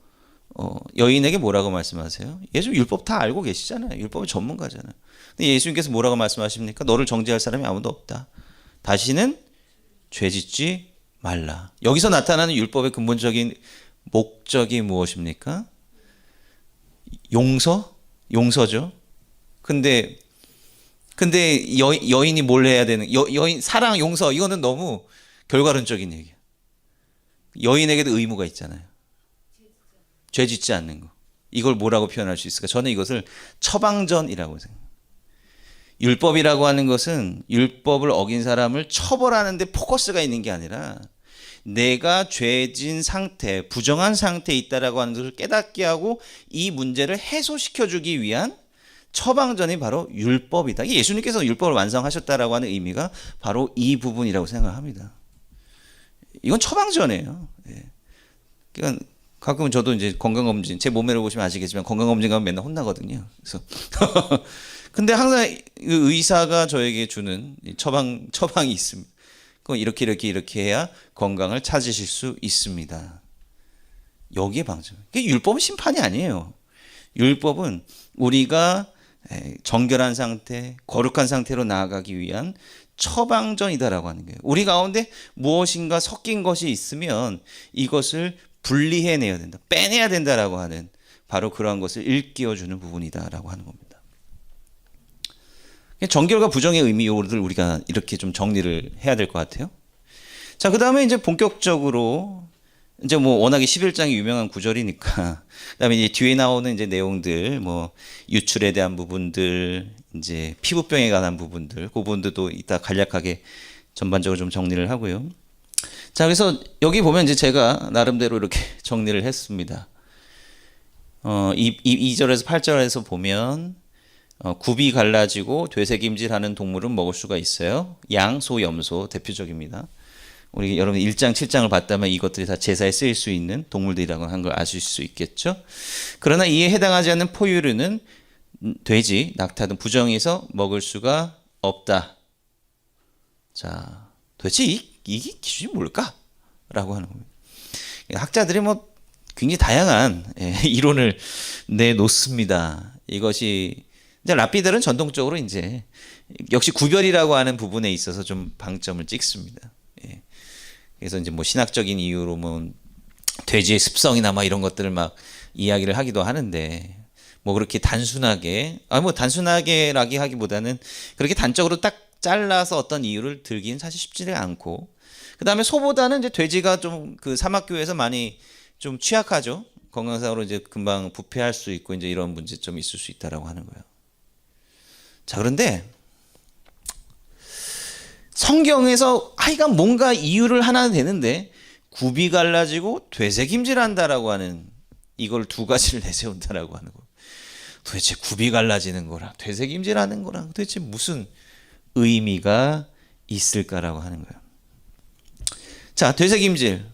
여인에게 뭐라고 말씀하세요? 예수 율법 다 알고 계시잖아요. 율법의 전문가잖아요. 근데 예수님께서 뭐라고 말씀하십니까? 너를 정죄할 사람이 아무도 없다. 다시는 죄짓지 말라. 여기서 나타나는 율법의 근본적인 목적이 무엇입니까? 용서죠. 근데 여인이 뭘 해야 되는? 여인 사랑, 용서 이거는 너무 결과론적인 얘기야. 여인에게도 의무가 있잖아요. 죄 짓지 않는 거. 이걸 뭐라고 표현할 수 있을까? 저는 이것을 처방전이라고 생각해요. 율법이라고 하는 것은 율법을 어긴 사람을 처벌하는 데 포커스가 있는 게 아니라 내가 죄진 상태, 부정한 상태에 있다라고 하는 것을 깨닫게 하고 이 문제를 해소시켜주기 위한 처방전이 바로 율법이다. 예수님께서 율법을 완성하셨다라고 하는 의미가 바로 이 부분이라고 생각합니다. 이건 처방전이에요. 그러니까 가끔은 저도 이제 건강검진, 제 몸매를 보시면 아시겠지만 건강검진 가면 맨날 혼나거든요. 그래서 근데 항상 의사가 저에게 주는 처방이 있습니다. 그럼 이렇게 해야 건강을 찾으실 수 있습니다. 여기에 방점. 율법은 심판이 아니에요. 율법은 우리가 정결한 상태, 거룩한 상태로 나아가기 위한 처방전이다라고 하는 거예요. 우리 가운데 무엇인가 섞인 것이 있으면 이것을 분리해내야 된다, 빼내야 된다라고 하는 바로 그러한 것을 일깨워주는 부분이다라고 하는 겁니다. 정결과 부정의 의미를 우리가 이렇게 좀 정리를 해야 될 것 같아요. 자, 그 다음에 이제 본격적으로 이제 뭐 워낙에 11장이 유명한 구절이니까 그다음에 이제 뒤에 나오는 이제 내용들, 뭐 유출에 대한 부분들, 이제 피부병에 관한 부분들, 그 부분들도 이따 간략하게 전반적으로 좀 정리를 하고요. 자, 그래서 여기 보면 이제 제가 나름대로 이렇게 정리를 했습니다. 2절에서 8절에서 보면 굽이 갈라지고 되새김질하는 동물은 먹을 수가 있어요. 양, 소, 염소 대표적입니다. 우리 여러분 1장, 7장을 봤다면 이것들이 다 제사에 쓰일 수 있는 동물들이라고 하는 걸 아실 수 있겠죠. 그러나 이에 해당하지 않는 포유류는 돼지, 낙타 등 부정해서 먹을 수가 없다. 자, 도대체 이게 기준이 뭘까? 라고 하는 겁니다. 학자들이 뭐 굉장히 다양한 이론을 내놓습니다. 이것이 이제 랍비들은 전통적으로 이제 역시 구별이라고 하는 부분에 있어서 좀 방점을 찍습니다. 그래서 이제 뭐 신학적인 이유로 뭐 돼지의 습성이나 막 이런 것들을 막 이야기를 하기도 하는데, 뭐 그렇게 단순하게 단순하게라기 하기보다는 그렇게 단적으로 딱 잘라서 어떤 이유를 들기는 사실 쉽지가 않고, 그 다음에 소보다는 이제 돼지가 좀 그 사막교에서 많이 좀 취약하죠. 건강상으로 이제 금방 부패할 수 있고 이제 이런 문제점이 있을 수 있다라고 하는 거예요. 자, 그런데 성경에서 하여간 뭔가 이유를 하나 되는데 굽이 갈라지고 되새김질한다라고 하는 이걸 두 가지를 내세운다라고 하는 거. 도대체 굽이 갈라지는 거랑 되새김질하는 거랑 도대체 무슨 의미가 있을까라고 하는 거예요. 자, 되새김질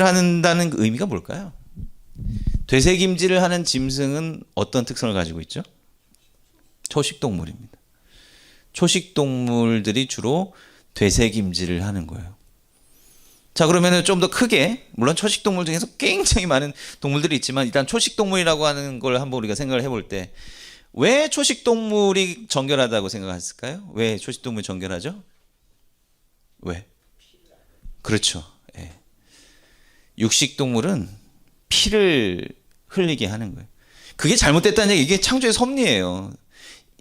한다는 그 의미가 뭘까요? 되새김질을 하는 짐승은 어떤 특성을 가지고 있죠? 초식동물입니다. 초식동물들이 주로 되새김질을 하는 거예요. 자, 그러면 좀 더 크게, 물론 초식동물 중에서 굉장히 많은 동물들이 있지만 일단 초식동물이라고 하는 걸 한번 우리가 생각을 해볼 때, 왜 초식동물이 정결하다고 생각했을까요? 왜 초식동물이 정결하죠? 왜? 그렇죠. 육식동물은 피를 흘리게 하는 거예요. 그게 잘못됐다는 얘기, 이게 창조의 섭리예요.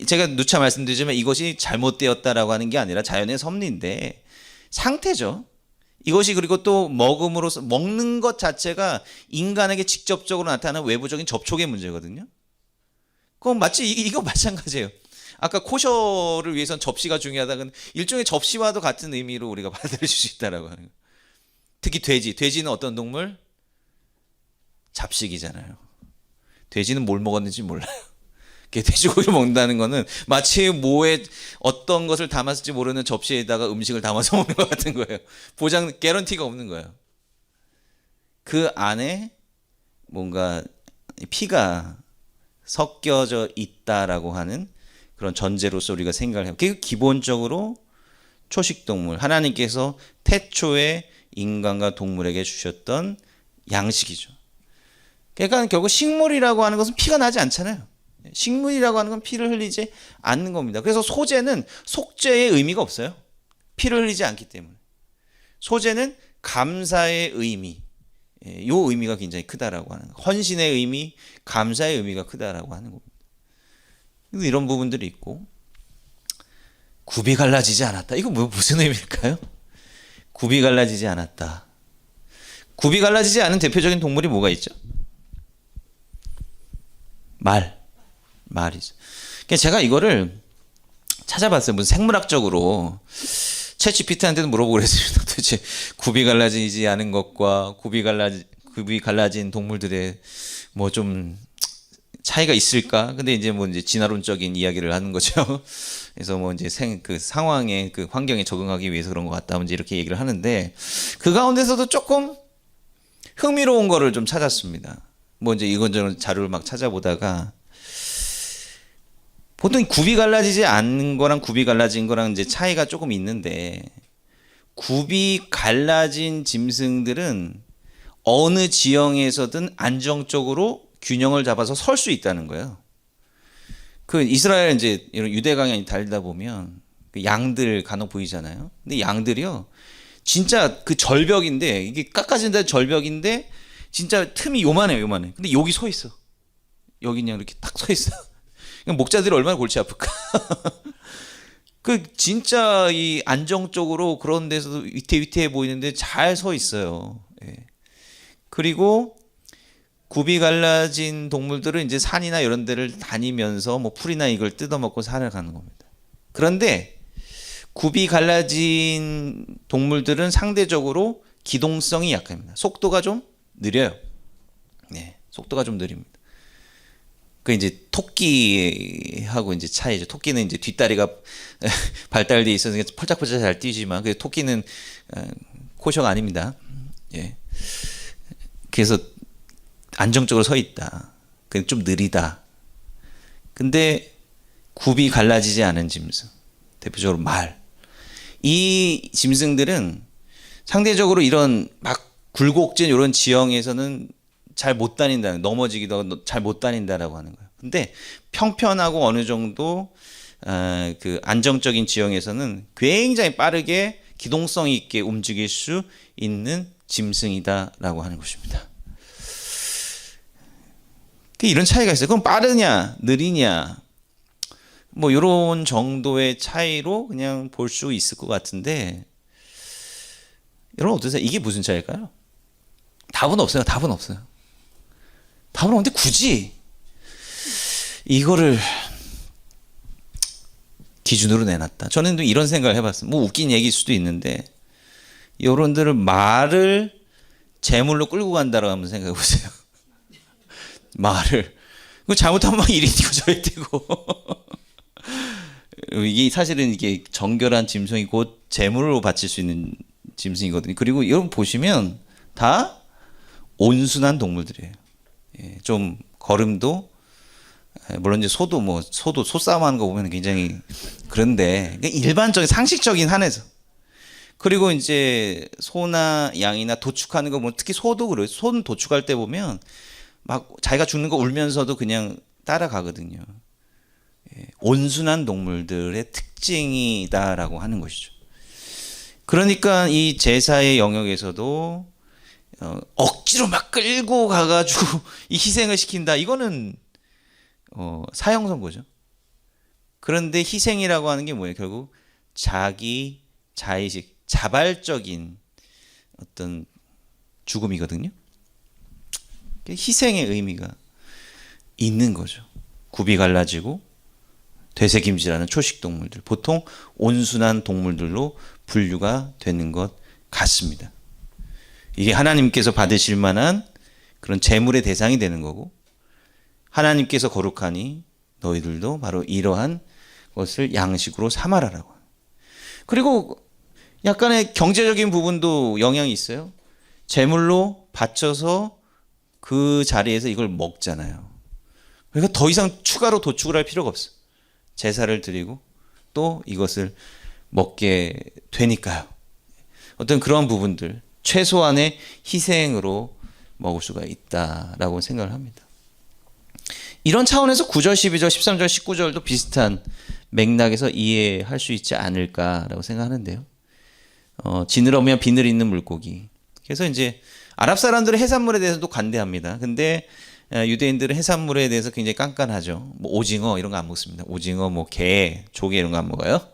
제가 누차 말씀드리지만 이것이 잘못되었다라고 하는 게 아니라 자연의 섭리인데 상태죠. 이것이 그리고 또 먹음으로써 먹는 것 자체가 인간에게 직접적으로 나타나는 외부적인 접촉의 문제거든요. 그건 마치 이거 마찬가지예요. 아까 코셔를 위해선 접시가 중요하다는 일종의 접시와도 같은 의미로 우리가 받아들일 수 있다라고 하는 거예요. 특히 돼지는 어떤 동물? 잡식이잖아요. 돼지는 뭘 먹었는지 몰라요. 돼지고기를 먹는다는 거는 마치 뭐에 어떤 것을 담았을지 모르는 접시에다가 음식을 담아서 먹는 것 같은 거예요. 보장 개런티가 없는 거예요. 그 안에 뭔가 피가 섞여져 있다라고 하는 그런 전제로서 우리가 생각을 해요. 그게 기본적으로 초식동물, 하나님께서 태초에 인간과 동물에게 주셨던 양식이죠. 그러니까 결국 식물이라고 하는 것은 피가 나지 않잖아요. 식물이라고 하는 건 피를 흘리지 않는 겁니다. 그래서 소재는 속죄의 의미가 없어요. 피를 흘리지 않기 때문에. 소재는 감사의 의미, 요 의미가 굉장히 크다라고 하는 거예요. 헌신의 의미, 감사의 의미가 크다라고 하는 겁니다. 이런 부분들이 있고, 굽이 갈라지지 않았다. 이거 무슨 의미일까요? 굽이 갈라지지 않았다. 굽이 갈라지지 않은 대표적인 동물이 뭐가 있죠? 말이죠. 그러니까 제가 이거를 찾아봤어요. 무슨 생물학적으로 챗GPT한테도 물어보고 그랬습니다. 도대체 굽이 갈라지지 않은 것과 굽이 갈라진 동물들의 뭐 좀 차이가 있을까? 근데 이제 뭐 이제 진화론적인 이야기를 하는 거죠. 그래서 뭐 이제 그 상황에 그 환경에 적응하기 위해서 그런 것 같다. 이제 이렇게 얘기를 하는데 그 가운데서도 조금 흥미로운 거를 좀 찾았습니다. 뭐 이제 이건저건 자료를 막 찾아보다가 보통 굽이 갈라지지 않는 거랑 굽이 갈라진 거랑 이제 차이가 조금 있는데 굽이 갈라진 짐승들은 어느 지형에서든 안정적으로 균형을 잡아서 설 수 있다는 거예요. 그 이스라엘 이제 이런 유대강에 달리다 보면 그 양들 간혹 보이잖아요. 근데 양들이요 진짜 그 절벽인데 이게 깎아진다 절벽인데 진짜 틈이 요만해요. 근데 여기 서 있어. 여기 그냥 이렇게 딱 서 있어. 목자들이 얼마나 골치 아플까. 그 진짜 이 안정적으로 그런 데서도 위태위태해 보이는데 잘 서 있어요. 예. 그리고 굽이 갈라진 동물들은 이제 산이나 이런 데를 다니면서 뭐 풀이나 이걸 뜯어먹고 살아가는 겁니다. 그런데 굽이 갈라진 동물들은 상대적으로 기동성이 약합니다. 속도가 좀 느려요. 네, 속도가 좀 느립니다. 그 이제 토끼하고 이제 차이죠. 토끼는 이제 뒷다리가 발달돼 있어서 펄짝펄짝 잘 뛰지만 그 토끼는 코셔가 아닙니다. 예. 그래서 안정적으로 서 있다. 그 좀 느리다. 근데 굽이 갈라지지 않은 짐승, 대표적으로 말. 이 짐승들은 상대적으로 이런 막 굴곡진 이런 지형에서는 잘 못 다닌다는, 넘어지기도 하고 잘 못 다닌다라고 하는 거예요. 근데 평편하고 어느 정도 그 안정적인 지형에서는 굉장히 빠르게 기동성 있게 움직일 수 있는 짐승이다라고 하는 것입니다. 이런 차이가 있어요. 그럼 빠르냐, 느리냐, 뭐 이런 정도의 차이로 그냥 볼 수 있을 것 같은데, 여러분 어떠세요? 이게 무슨 차이일까요? 답은 없어요. 답은 없는데 굳이 이거를 기준으로 내놨다. 저는 또 이런 생각을 해봤어요. 뭐 웃긴 얘기일 수도 있는데, 여러분들은 말을 재물로 끌고 간다고 한번 생각해 보세요. 말을. 그 잘못하면 막 이리 뛰고 저리 뛰고. 이게 사실은 이게 정결한 짐승이 곧 재물로 바칠 수 있는 짐승이거든요. 그리고 여러분 보시면 다 온순한 동물들이에요. 예, 좀 걸음도 물론 이제 소도 소싸움하는 거 보면 굉장히 그런데 일반적인 상식적인 한에서 그리고 이제 소나 양이나 도축하는 거 보면 특히 소도 그래요. 소는 도축할 때 보면 막 자기가 죽는 거 울면서도 그냥 따라가거든요. 예, 온순한 동물들의 특징이다라고 하는 것이죠. 그러니까 이 제사의 영역에서도 억지로 막 끌고 가가지고 이 희생을 시킨다. 이거는 사형 선고죠. 그런데 희생이라고 하는 게 뭐예요? 결국 자기 자의식, 자발적인 어떤 죽음이거든요. 희생의 의미가 있는 거죠. 굽이 갈라지고 되새김질하는 초식 동물들, 보통 온순한 동물들로 분류가 되는 것 같습니다. 이게 하나님께서 받으실 만한 그런 제물의 대상이 되는 거고, 하나님께서 거룩하니 너희들도 바로 이러한 것을 양식으로 삼아라라고. 그리고 약간의 경제적인 부분도 영향이 있어요. 제물로 바쳐서 그 자리에서 이걸 먹잖아요. 그러니까 더 이상 추가로 도축을 할 필요가 없어. 제사를 드리고 또 이것을 먹게 되니까요. 어떤 그런 부분들, 최소한의 희생으로 먹을 수가 있다라고 생각을 합니다. 이런 차원에서 9절, 12절, 13절, 19절도 비슷한 맥락에서 이해할 수 있지 않을까라고 생각하는데요. 지느러미와 비늘 있는 물고기. 그래서 이제 아랍 사람들은 해산물에 대해서도 관대합니다. 근데 유대인들은 해산물에 대해서 굉장히 깐깐하죠. 뭐 오징어 이런 거 안 먹습니다. 오징어, 뭐 게, 조개 이런 거 안 먹어요.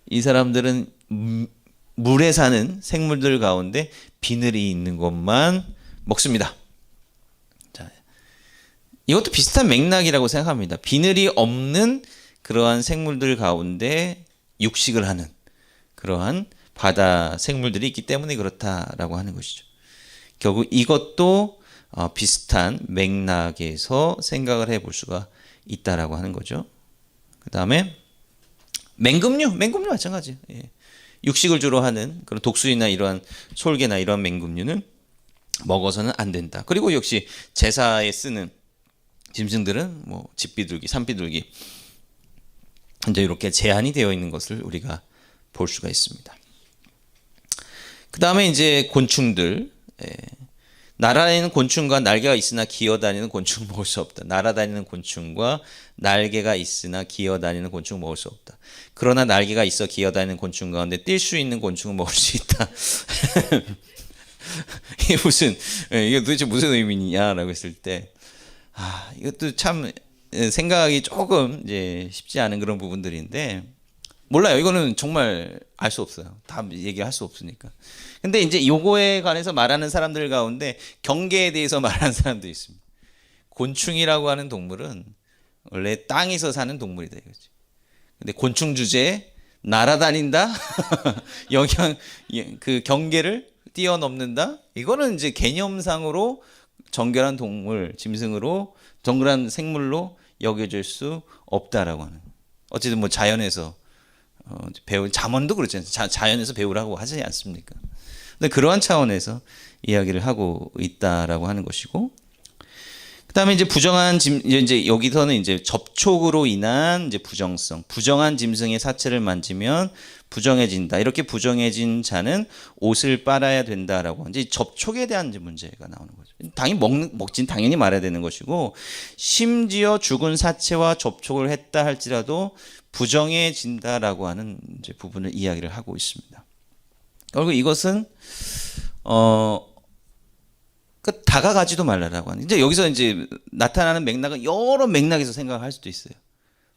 이 사람들은 물에 사는 생물들 가운데 비늘이 있는 것만 먹습니다. 자, 이것도 비슷한 맥락이라고 생각합니다. 비늘이 없는 그러한 생물들 가운데 육식을 하는 그러한 바다 생물들이 있기 때문에 그렇다라고 하는 것이죠. 결국 이것도 비슷한 맥락에서 생각을 해볼 수가 있다라고 하는 거죠. 그 다음에 맹금류 마찬가지. 예. 육식을 주로 하는 그런 독수리나 이러한 솔개나 이러한 맹금류는 먹어서는 안 된다. 그리고 역시 제사에 쓰는 짐승들은 뭐 집비둘기, 산비둘기 이제 이렇게 제한이 되어 있는 것을 우리가 볼 수가 있습니다. 그 다음에 이제 곤충들. 날아다니는 곤충과 날개가 있으나 기어다니는 곤충 먹을 수 없다. 날아다니는 곤충과 날개가 있으나 기어다니는 곤충 먹을 수 없다. 그러나 날개가 있어 기어다니는 곤충 가운데 뛸 수 있는 곤충은 먹을 수 있다. 이게 도대체 무슨 의미냐라고 했을 때, 이것도 참 생각이 조금 이제 쉽지 않은 그런 부분들인데, 몰라요. 이거는 정말 알 수 없어요. 다 얘기할 수 없으니까. 근데 이제 요거에 관해서 말하는 사람들 가운데 경계에 대해서 말하는 사람도 있습니다. 곤충이라고 하는 동물은 원래 땅에서 사는 동물이다 이거지. 근데 곤충 주제에 날아다닌다? 그 경계를 뛰어넘는다? 이거는 이제 개념상으로 정결한 동물, 짐승으로 정결한 생물로 여겨질 수 없다라고 하는. 어쨌든 뭐 자연에서 배우 잠언도 그렇잖아요. 자연에서 배우라고 하지 않습니까? 근데 그러한 차원에서 이야기를 하고 있다라고 하는 것이고, 그다음에 이제 부정한 이제 여기서는 이제 접촉으로 인한 이제 부정한 짐승의 사체를 만지면 부정해진다. 이렇게 부정해진 자는 옷을 빨아야 된다라고 이제 접촉에 대한 이제 문제가 나오는 거죠. 당연히 먹진 당연히 말아야 되는 것이고, 심지어 죽은 사체와 접촉을 했다 할지라도 부정해진다라고 하는 이제 부분을 이야기를 하고 있습니다. 결국 이것은 다가가지도 말라라고 하는. 이제 여기서 이제 나타나는 맥락은 여러 맥락에서 생각할 수도 있어요.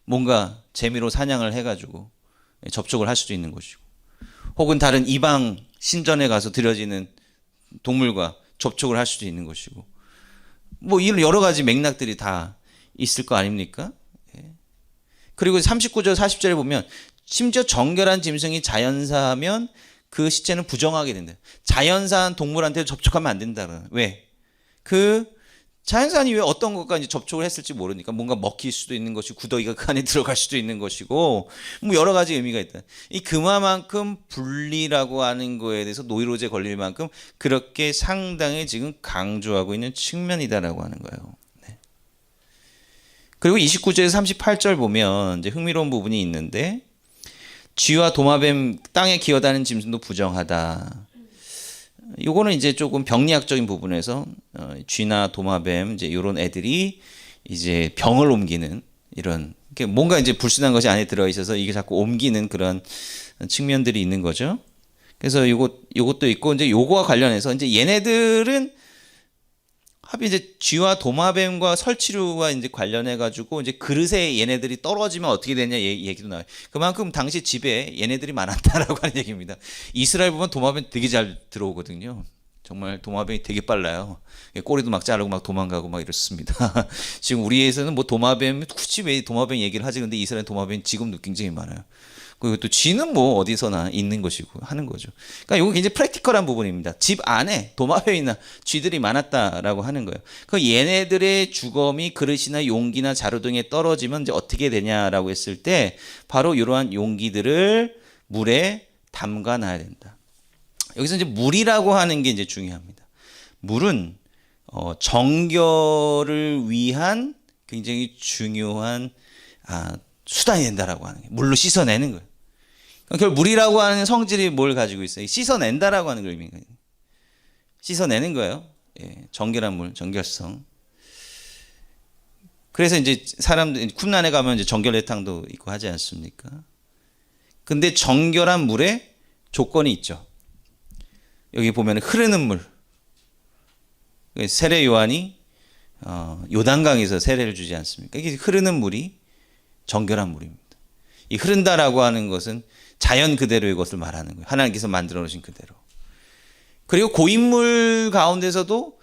뭔가 재미로 사냥을 해가지고 접촉을 할 수도 있는 것이고, 혹은 다른 이방 신전에 가서 드려지는 동물과 접촉을 할 수도 있는 것이고, 뭐 이런 여러 가지 맥락들이 다 있을 거 아닙니까? 그리고 39절 40절에 보면 심지어 정결한 짐승이 자연사하면 그 시체는 부정하게 된다. 자연사한 동물한테 접촉하면 안 된다. 왜? 그 자연사한이 왜 어떤 것까지 접촉을 했을지 모르니까 뭔가 먹힐 수도 있는 것이고 구더기가 그 안에 들어갈 수도 있는 것이고 뭐 여러 가지 의미가 있다. 이 그만큼 분리라고 하는 거에 대해서 노이로제 걸릴 만큼 그렇게 상당히 지금 강조하고 있는 측면이다라고 하는 거예요. 그리고 29절에서 38절 보면 이제 흥미로운 부분이 있는데, 쥐와 도마뱀 땅에 기어다니는 짐승도 부정하다. 요거는 이제 조금 병리학적인 부분에서 쥐나 도마뱀 이제 이런 애들이 이제 병을 옮기는 이런 뭔가 이제 불순한 것이 안에 들어 있어서 이게 자꾸 옮기는 그런 측면들이 있는 거죠. 그래서 요것도 있고 이제 요거와 관련해서 이제 얘네들은 합이 이제 쥐와 도마뱀과 설치류와 이제 관련해 가지고 이제 그릇에 얘네들이 떨어지면 어떻게 되냐 얘기도 나와요. 그만큼 당시 집에 얘네들이 많았다라고 하는 얘기입니다. 이스라엘 보면 도마뱀 되게 잘 들어오거든요. 정말 도마뱀이 되게 빨라요. 꼬리도 막 자르고 막 도망가고 막 이렇습니다. 지금 우리에서는 뭐 도마뱀 굳이 왜 도마뱀 얘기를 하지? 근데 이스라엘 도마뱀 지금도 굉장히 많아요. 그리고 또 쥐는 뭐 어디서나 있는 것이고 하는 거죠. 그러니까 이거 굉장히 프랙티컬한 부분입니다. 집 안에 도마뱀이나 쥐들이 많았다라고 하는 거예요. 그 얘네들의 주검이 그릇이나 용기나 자루 등에 떨어지면 이제 어떻게 되냐라고 했을 때 바로 이러한 용기들을 물에 담가 놔야 된다. 여기서 이제 물이라고 하는 게 이제 중요합니다. 물은 정결을 위한 굉장히 중요한 수단이 된다라고 하는 게 물로 씻어내는 거예요. 그러니까 결국 물이라고 하는 성질이 뭘 가지고 있어요? 씻어낸다라고 하는 걸 의미해요. 씻어내는 거예요. 예, 정결한 물, 정결성. 그래서 이제 사람들 쿰란에 가면 이제 정결례탕도 있고 하지 않습니까? 근데 정결한 물에 조건이 있죠. 여기 보면 흐르는 물. 세례 요한이 요단강에서 세례를 주지 않습니까? 이게 흐르는 물이 정결한 물입니다. 이 흐른다라고 하는 것은 자연 그대로의 것을 말하는 거예요. 하나님께서 만들어 놓으신 그대로. 그리고 고인물 가운데서도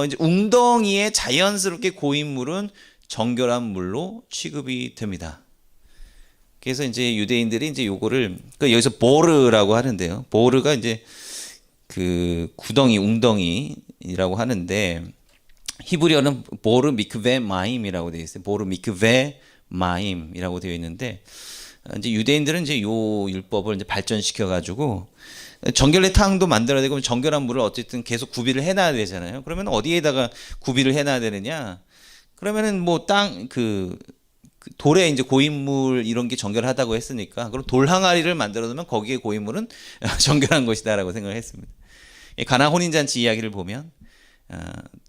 이제 웅덩이에 자연스럽게 고인물은 정결한 물로 취급이 됩니다. 그래서 이제 유대인들이 이제 요거를 여기서 보르라고 하는데요. 보르가 이제 그 구덩이, 웅덩이라고 하는데 히브리어는 보르 미크베 마임이라고 되어 있어요. 보르 미크베 마임이라고 되어 있는데 이제 유대인들은 이제 요 율법을 이제 발전시켜 가지고 정결례탕도 만들어야 되고 정결한 물을 어쨌든 계속 구비를 해놔야 되잖아요. 그러면 어디에다가 구비를 해놔야 되느냐? 그러면은 뭐 땅 그 돌에 이제 고인물 이런 게 정결하다고 했으니까 그럼 돌 항아리를 만들어 두면 거기에 고인물은 정결한 것이다라고 생각을 했습니다. 가나 혼인잔치 이야기를 보면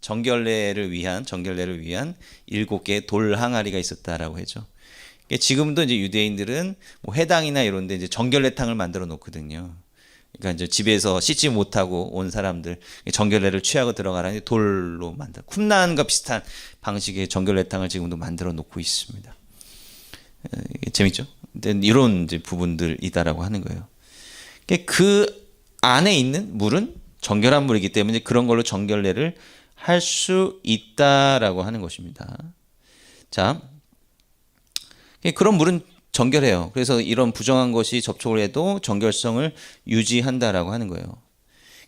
정결례를 위한 7개의 돌 항아리가 있었다라고 했죠. 지금도 이제 유대인들은 뭐 회당이나 이런 데 이제 정결례탕을 만들어 놓거든요. 그러니까 이제 집에서 씻지 못하고 온 사람들 정결례를 취하고 들어가라니 돌로 만들. 쿰란과 비슷한 방식의 정결례탕을 지금도 만들어 놓고 있습니다. 재밌죠? 이런 이제 부분들이다라고 하는 거예요. 그 안에 있는 물은 정결한 물이기 때문에 그런 걸로 정결례를 할 수 있다라고 하는 것입니다. 자, 그런 물은 정결해요. 그래서 이런 부정한 것이 접촉을 해도 정결성을 유지한다라고 하는 거예요.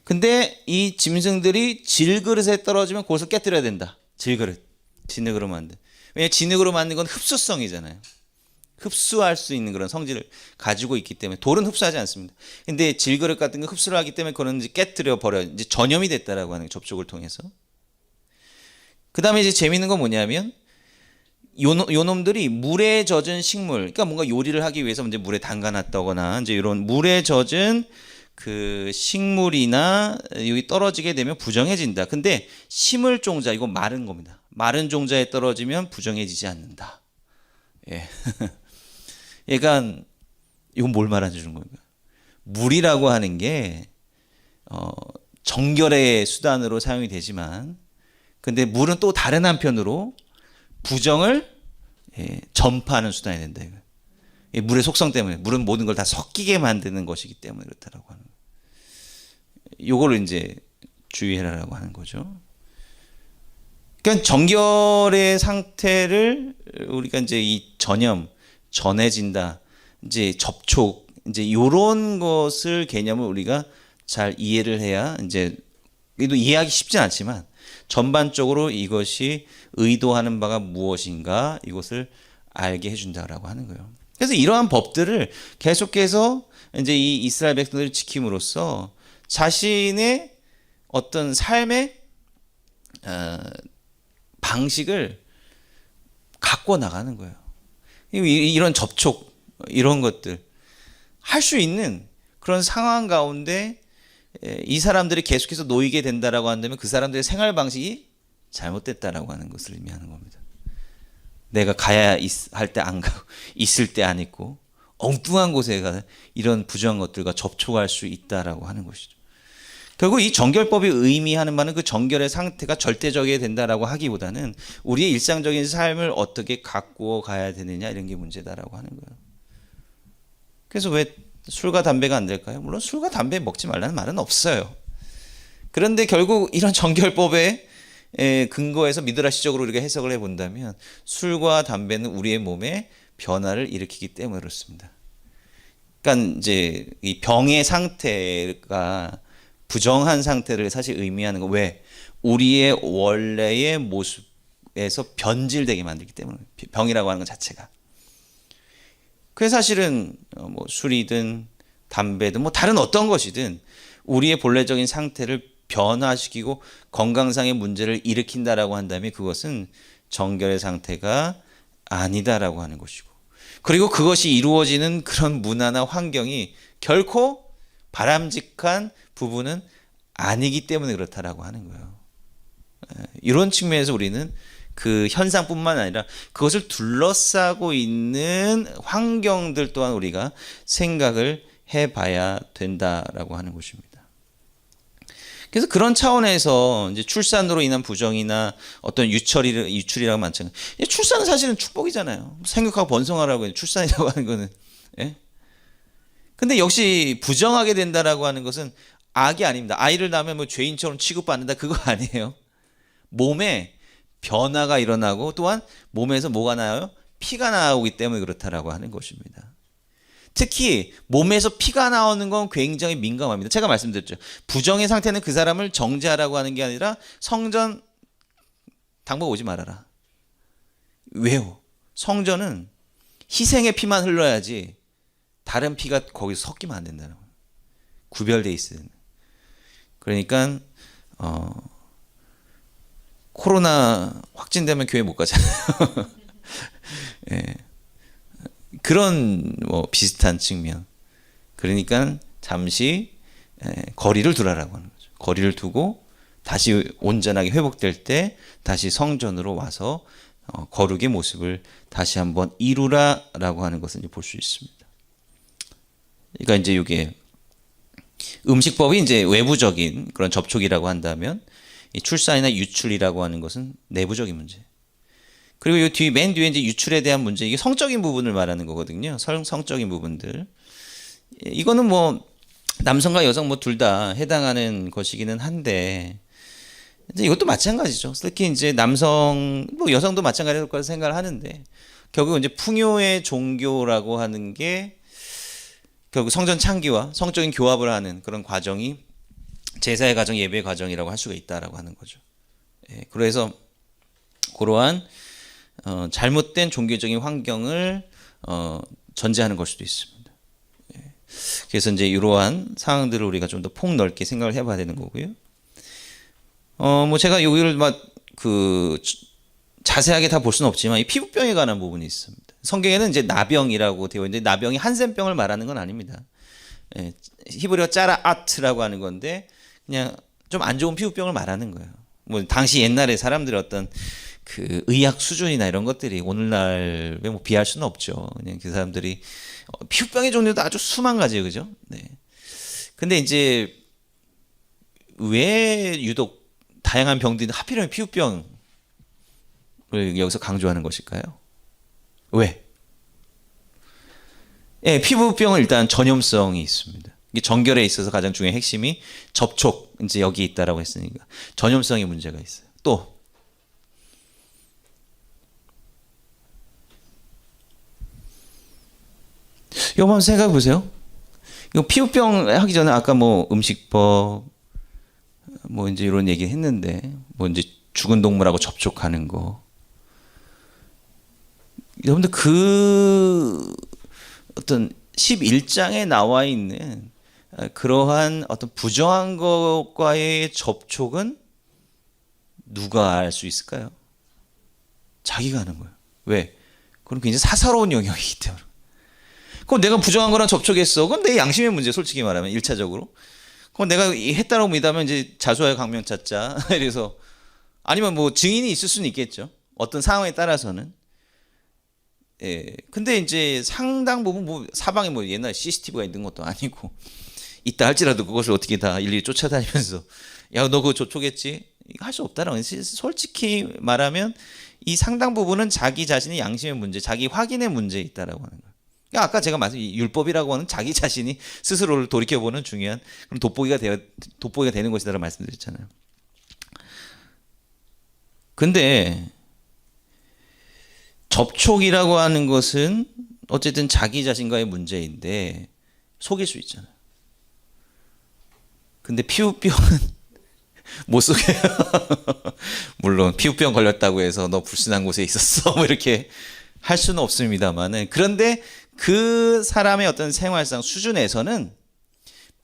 근데 이 짐승들이 질그릇에 떨어지면 그것을 깨뜨려야 된다. 질그릇. 진흙으로 만든. 왜냐하면 진흙으로 만든 건 흡수성이잖아요. 흡수할 수 있는 그런 성질을 가지고 있기 때문에 돌은 흡수하지 않습니다. 근데 질그릇 같은 거 흡수를 하기 때문에 그거는 이제 깨뜨려 버려. 이제 전염이 됐다라고 하는 접촉을 통해서. 그다음에 이제 재미있는 건 뭐냐면 요놈들이 물에 젖은 식물, 그러니까 뭔가 요리를 하기 위해서 이제 물에 담가놨다거나 이제 이런 물에 젖은 그 식물이나 여기 떨어지게 되면 부정해진다. 근데 심을 종자, 이거 마른 겁니다. 마른 종자에 떨어지면 부정해지지 않는다. 예. 그러니까 이건 뭘 말하는 건가요? 물이라고 하는 게 정결의 수단으로 사용이 되지만, 근데 물은 또 다른 한편으로 부정을 전파하는 수단이 된다. 이거. 물의 속성 때문에 물은 모든 걸 다 섞이게 만드는 것이기 때문에 그렇다라고 하는 거예요. 요거를 이제 주의해라라고 하는 거죠. 그러니까 정결의 상태를 우리가 이제 이 전염, 전해진다, 이제 접촉, 이제 요런 것을 개념을 우리가 잘 이해를 해야 이제 이도 이해하기 쉽진 않지만 전반적으로 이것이 의도하는 바가 무엇인가 이것을 알게 해준다라고 하는 거예요. 그래서 이러한 법들을 계속해서 이제 이 이스라엘 백성들을 지킴으로써 자신의 어떤 삶의 방식을 갖고 나가는 거예요. 이런 접촉, 이런 것들 할 수 있는 그런 상황 가운데 이 사람들이 계속해서 놓이게 된다라고 한다면 그 사람들의 생활 방식이 잘못됐다라고 하는 것을 의미하는 겁니다. 내가 가야 할 때 안 가고 있을 때 안 있고 엉뚱한 곳에 가 이런 부정한 것들과 접촉할 수 있다라고 하는 것이죠. 결국 이 정결법이 의미하는 바는 그 정결의 상태가 절대적이어야 된다라고 하기보다는 우리의 일상적인 삶을 어떻게 갖고 가야 되느냐 이런 게 문제다라고 하는 거예요. 그래서 왜 술과 담배가 안 될까요? 물론 술과 담배 먹지 말라는 말은 없어요. 그런데 결국 이런 정결법에 근거해서 미드라시적으로 우리가 해석을 해본다면 술과 담배는 우리의 몸에 변화를 일으키기 때문에 그렇습니다. 그러니까 이제 이 병의 상태가 부정한 상태를 사실 의미하는 거. 왜? 우리의 원래의 모습에서 변질되게 만들기 때문에 병이라고 하는 것 자체가. 그래서 사실은 뭐 술이든 담배든 뭐 다른 어떤 것이든 우리의 본래적인 상태를 변화시키고 건강상의 문제를 일으킨다라고 한다면 그것은 정결의 상태가 아니다라고 하는 것이고, 그리고 그것이 이루어지는 그런 문화나 환경이 결코 바람직한 부분은 아니기 때문에 그렇다라고 하는 거예요. 이런 측면에서 우리는 그 현상뿐만 아니라 그것을 둘러싸고 있는 환경들 또한 우리가 생각을 해봐야 된다라고 하는 것입니다. 그래서 그런 차원에서 이제 출산으로 인한 부정이나 어떤 유출이라고 마찬가지. 출산은 사실은 축복이잖아요. 생육하고 번성하라고 출산이라고 하는 거는. 예? 근데 역시 부정하게 된다라고 하는 것은 악이 아닙니다. 아이를 낳으면 뭐 죄인처럼 취급받는다 그거 아니에요. 몸에 변화가 일어나고 또한 몸에서 뭐가 나와요? 피가 나오기 때문에 그렇다라고 하는 것입니다. 특히 몸에서 피가 나오는 건 굉장히 민감합니다. 제가 말씀드렸죠. 부정의 상태는 그 사람을 정죄하라고 하는 게 아니라 성전 당복 오지 말아라. 왜요? 성전은 희생의 피만 흘러야지 다른 피가 거기서 섞이면 안 된다는 거예요. 구별돼 있어요. 그러니까 코로나 확진되면 교회 못 가잖아요. 예. 그런 뭐 비슷한 측면. 그러니까 잠시 거리를 두라라고 하는 거죠. 거리를 두고 다시 온전하게 회복될 때 다시 성전으로 와서 거룩의 모습을 다시 한번 이루라라고 하는 것을 볼 수 있습니다. 그러니까 이제 이게 음식법이 이제 외부적인 그런 접촉이라고 한다면 이 출산이나 유출이라고 하는 것은 내부적인 문제. 그리고 맨 뒤에 이제 유출에 대한 문제, 이게 성적인 부분을 말하는 거거든요. 성적인 부분들. 이거는 뭐 남성과 여성 뭐 둘 다 해당하는 것이기는 한데, 이제 이것도 마찬가지죠. 특히 이제 남성, 뭐 여성도 마찬가지일 거라 생각을 하는데, 결국 이제 풍요의 종교라고 하는 게 결국 성전 창기와 성적인 교합을 하는 그런 과정이 제사의 과정, 예배의 과정이라고 할 수가 있다라고 하는 거죠. 그래서 그러한 잘못된 종교적인 환경을 전제하는 걸 수도 있습니다. 그래서 이제 이러한 상황들을 우리가 좀 더 폭넓게 생각을 해봐야 되는 거고요. 뭐 제가 여기를 막 자세하게 다 볼 수는 없지만 이 피부병에 관한 부분이 있습니다. 성경에는 이제 나병이라고 되어 있는데 나병이 한센병을 말하는 건 아닙니다. 히브리어 짜라아트라고 하는 건데 그냥 좀 안 좋은 피부병을 말하는 거예요. 뭐 당시 옛날에 사람들의 어떤 그 의학 수준이나 이런 것들이 오늘날에 뭐 비할 수는 없죠. 그냥 그 사람들이 피부병의 종류도 아주 수만 가지예요, 그죠? 네. 근데 이제 왜 유독 다양한 병들이 하필이면 피부병을 여기서 강조하는 것일까요? 왜? 예, 피부병은 일단 전염성이 있습니다. 이게 정결에 있어서 가장 중요한 핵심이 접촉, 이제 여기 있다라고 했으니까 전염성의 문제가 있어요. 또 이거 한번 생각해 보세요. 이거 피부병 하기 전에 아까 뭐 음식법 뭐 이제 이런 얘기 했는데 뭐 이제 죽은 동물하고 접촉하는 거. 여러분들 그 어떤 11장에 나와 있는 그러한 어떤 부정한 것과의 접촉은 누가 알 수 있을까요? 자기가 하는 거예요. 왜? 그럼 굉장히 사사로운 영역이기 때문에. 그럼 내가 부정한 거랑 접촉했어. 그건 내 양심의 문제, 솔직히 말하면 1차적으로. 그럼 내가 했다고 믿으면 이제 자수하여 강명 찾자. 이래서 아니면 뭐 증인이 있을 수는 있겠죠. 어떤 상황에 따라서는. 예. 근데 이제 상당 부분 뭐 사방에 뭐 옛날 CCTV가 있는 것도 아니고 있다 할지라도 그것을 어떻게 다 일일이 쫓아다니면서 야, 너 그거 접촉했지? 할 수 없다라고. 솔직히 말하면 이 상당 부분은 자기 자신의 양심의 문제, 자기 확인의 문제에 있다라고 하는 거예요. 그러니까 아까 제가 말씀 이 율법이라고 하는 자기 자신이 스스로를 돌이켜보는 중요한 그런 돋보기가 되는 것이다라고 말씀드렸잖아요. 근데 접촉이라고 하는 것은 어쨌든 자기 자신과의 문제인데 속일 수 있잖아요. 근데 피부병은 못 속여요. 물론 피부병 걸렸다고 해서 너 불순한 곳에 있었어 뭐 이렇게 할 수는 없습니다만은, 그런데 그 사람의 어떤 생활상 수준에서는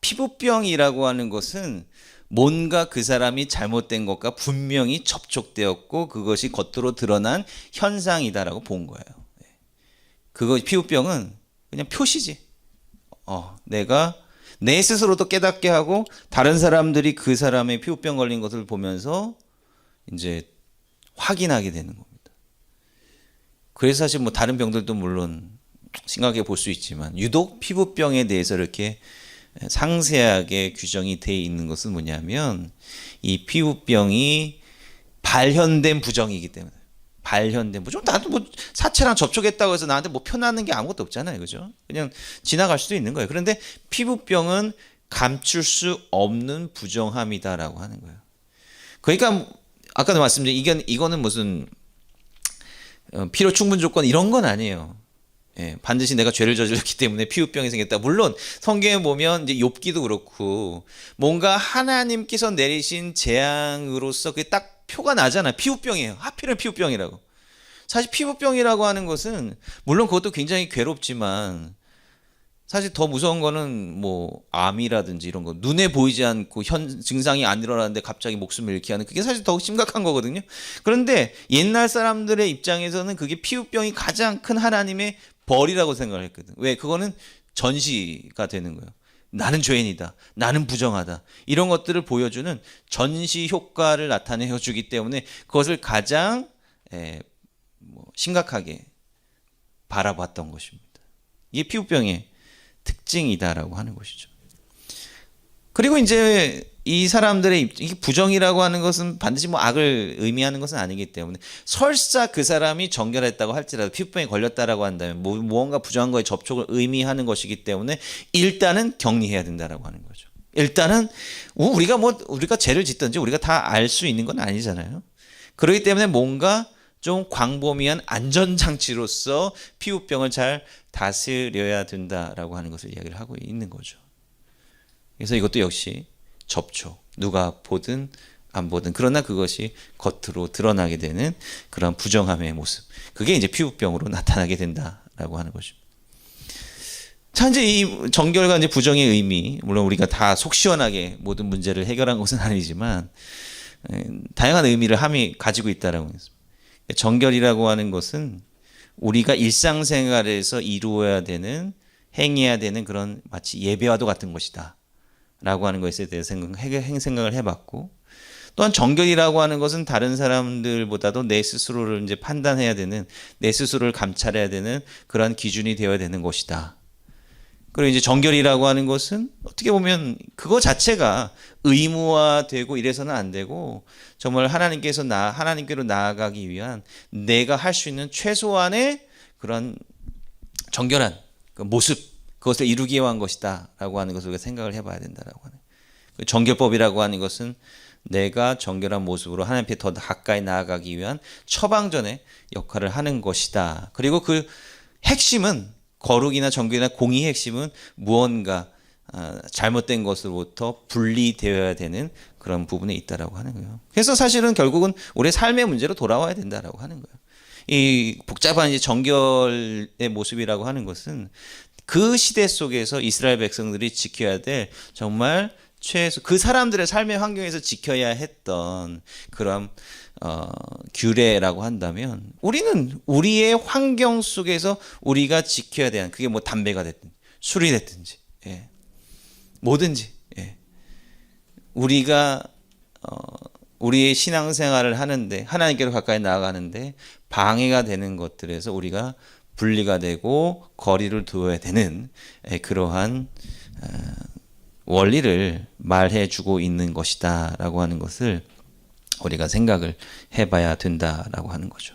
피부병이라고 하는 것은 뭔가 그 사람이 잘못된 것과 분명히 접촉되었고 그것이 겉으로 드러난 현상이다라고 본 거예요. 그거 피부병은 그냥 표시지. 내가 내 스스로도 깨닫게 하고 다른 사람들이 그 사람의 피부병 걸린 것을 보면서 이제 확인하게 되는 겁니다. 그래서 사실 뭐 다른 병들도 물론 심각하게 볼 수 있지만 유독 피부병에 대해서 이렇게 상세하게 규정이 되어 있는 것은 뭐냐면 이 피부병이 발현된 부정이기 때문에. 발현된 부정. 나도 뭐 사체랑 접촉했다고 해서 나한테 뭐 표나는 게 아무것도 없잖아요, 그죠? 그냥 지나갈 수도 있는 거예요. 그런데 피부병은 감출 수 없는 부정함이다라고 하는 거예요. 그러니까 아까도 말씀드린 이거는 무슨 필요 충분 조건 이런 건 아니에요. 예, 반드시 내가 죄를 저질렀기 때문에 피부병이 생겼다. 물론 성경에 보면 이제 욥기도 그렇고 뭔가 하나님께서 내리신 재앙으로서 그게 딱 표가 나잖아요. 피부병이에요. 하필은 피부병이라고. 사실 피부병이라고 하는 것은 물론 그것도 굉장히 괴롭지만 사실 더 무서운 거는 뭐 암이라든지 이런 거 눈에 보이지 않고 증상이 안 일어나는데 갑자기 목숨을 잃게 하는 그게 사실 더 심각한 거거든요. 그런데 옛날 사람들의 입장에서는 그게 피부병이 가장 큰 하나님의 벌이라고 생각을 했거든. 왜? 그거는 전시가 되는 거예요. 나는 죄인이다. 나는 부정하다. 이런 것들을 보여주는 전시 효과를 나타내어 주기 때문에 그것을 가장 심각하게 바라봤던 것입니다. 이게 피부병의 특징이다라고 하는 것이죠. 그리고 이제 이 사람들의 이 부정이라고 하는 것은 반드시 뭐 악을 의미하는 것은 아니기 때문에 설사 그 사람이 정결했다고 할지라도 피부병에 걸렸다라고 한다면 무언가 부정한 거에 접촉을 의미하는 것이기 때문에 일단은 격리해야 된다라고 하는 거죠. 일단은 우리가 죄를 짓든지 우리가 다 알 수 있는 건 아니잖아요. 그렇기 때문에 뭔가 좀 광범위한 안전장치로서 피부병을 잘 다스려야 된다라고 하는 것을 이야기를 하고 있는 거죠. 그래서 이것도 역시 접촉, 누가 보든 안 보든 그러나 그것이 겉으로 드러나게 되는 그런 부정함의 모습, 그게 이제 피부병으로 나타나게 된다라고 하는 것입니다. 자, 이제 이 정결과 이제 부정의 의미, 물론 우리가 다 속 시원하게 모든 문제를 해결한 것은 아니지만 다양한 의미를 가지고 있다라고 했습니다. 정결이라고 하는 것은 우리가 일상생활에서 이루어야 되는, 행해야 되는 그런 마치 예배와도 같은 것이다 라고 하는 것에 대해서 생각을 해봤고, 또한 정결이라고 하는 것은 다른 사람들보다도 내 스스로를 이제 판단해야 되는, 내 스스로를 감찰해야 되는 그러한 기준이 되어야 되는 것이다. 그리고 이제 정결이라고 하는 것은 어떻게 보면 그거 자체가 의무화되고 이래서는 안 되고 정말 하나님께로 나아가기 위한 내가 할 수 있는 최소한의 그런 정결한 그 모습, 그것을 이루기 위한 것이다라고 하는 것을 우리가 생각을 해봐야 된다라고 하는. 정결법이라고 하는 것은 내가 정결한 모습으로 하나님께 더 가까이 나아가기 위한 처방전의 역할을 하는 것이다. 그리고 그 핵심은, 거룩이나 정결이나 공의의 핵심은 무언가 잘못된 것으로부터 분리되어야 되는 그런 부분에 있다라고 하는 거예요. 그래서 사실은 결국은 우리의 삶의 문제로 돌아와야 된다라고 하는 거예요. 이 복잡한 이제 정결의 모습이라고 하는 것은 그 시대 속에서 이스라엘 백성들이 지켜야 될 정말 최소 그 사람들의 삶의 환경에서 지켜야 했던 그런 규례라고 한다면, 우리는 우리의 환경 속에서 우리가 지켜야 되는, 그게 뭐 담배가 됐든 술이 됐든지 뭐든지 우리가 우리의 신앙생활을 하는데, 하나님께로 가까이 나아가는데 방해가 되는 것들에서 우리가 분리가 되고 거리를 두어야 되는 그러한 원리를 말해주고 있는 것이다 라고 하는 것을 우리가 생각을 해봐야 된다라고 하는 거죠.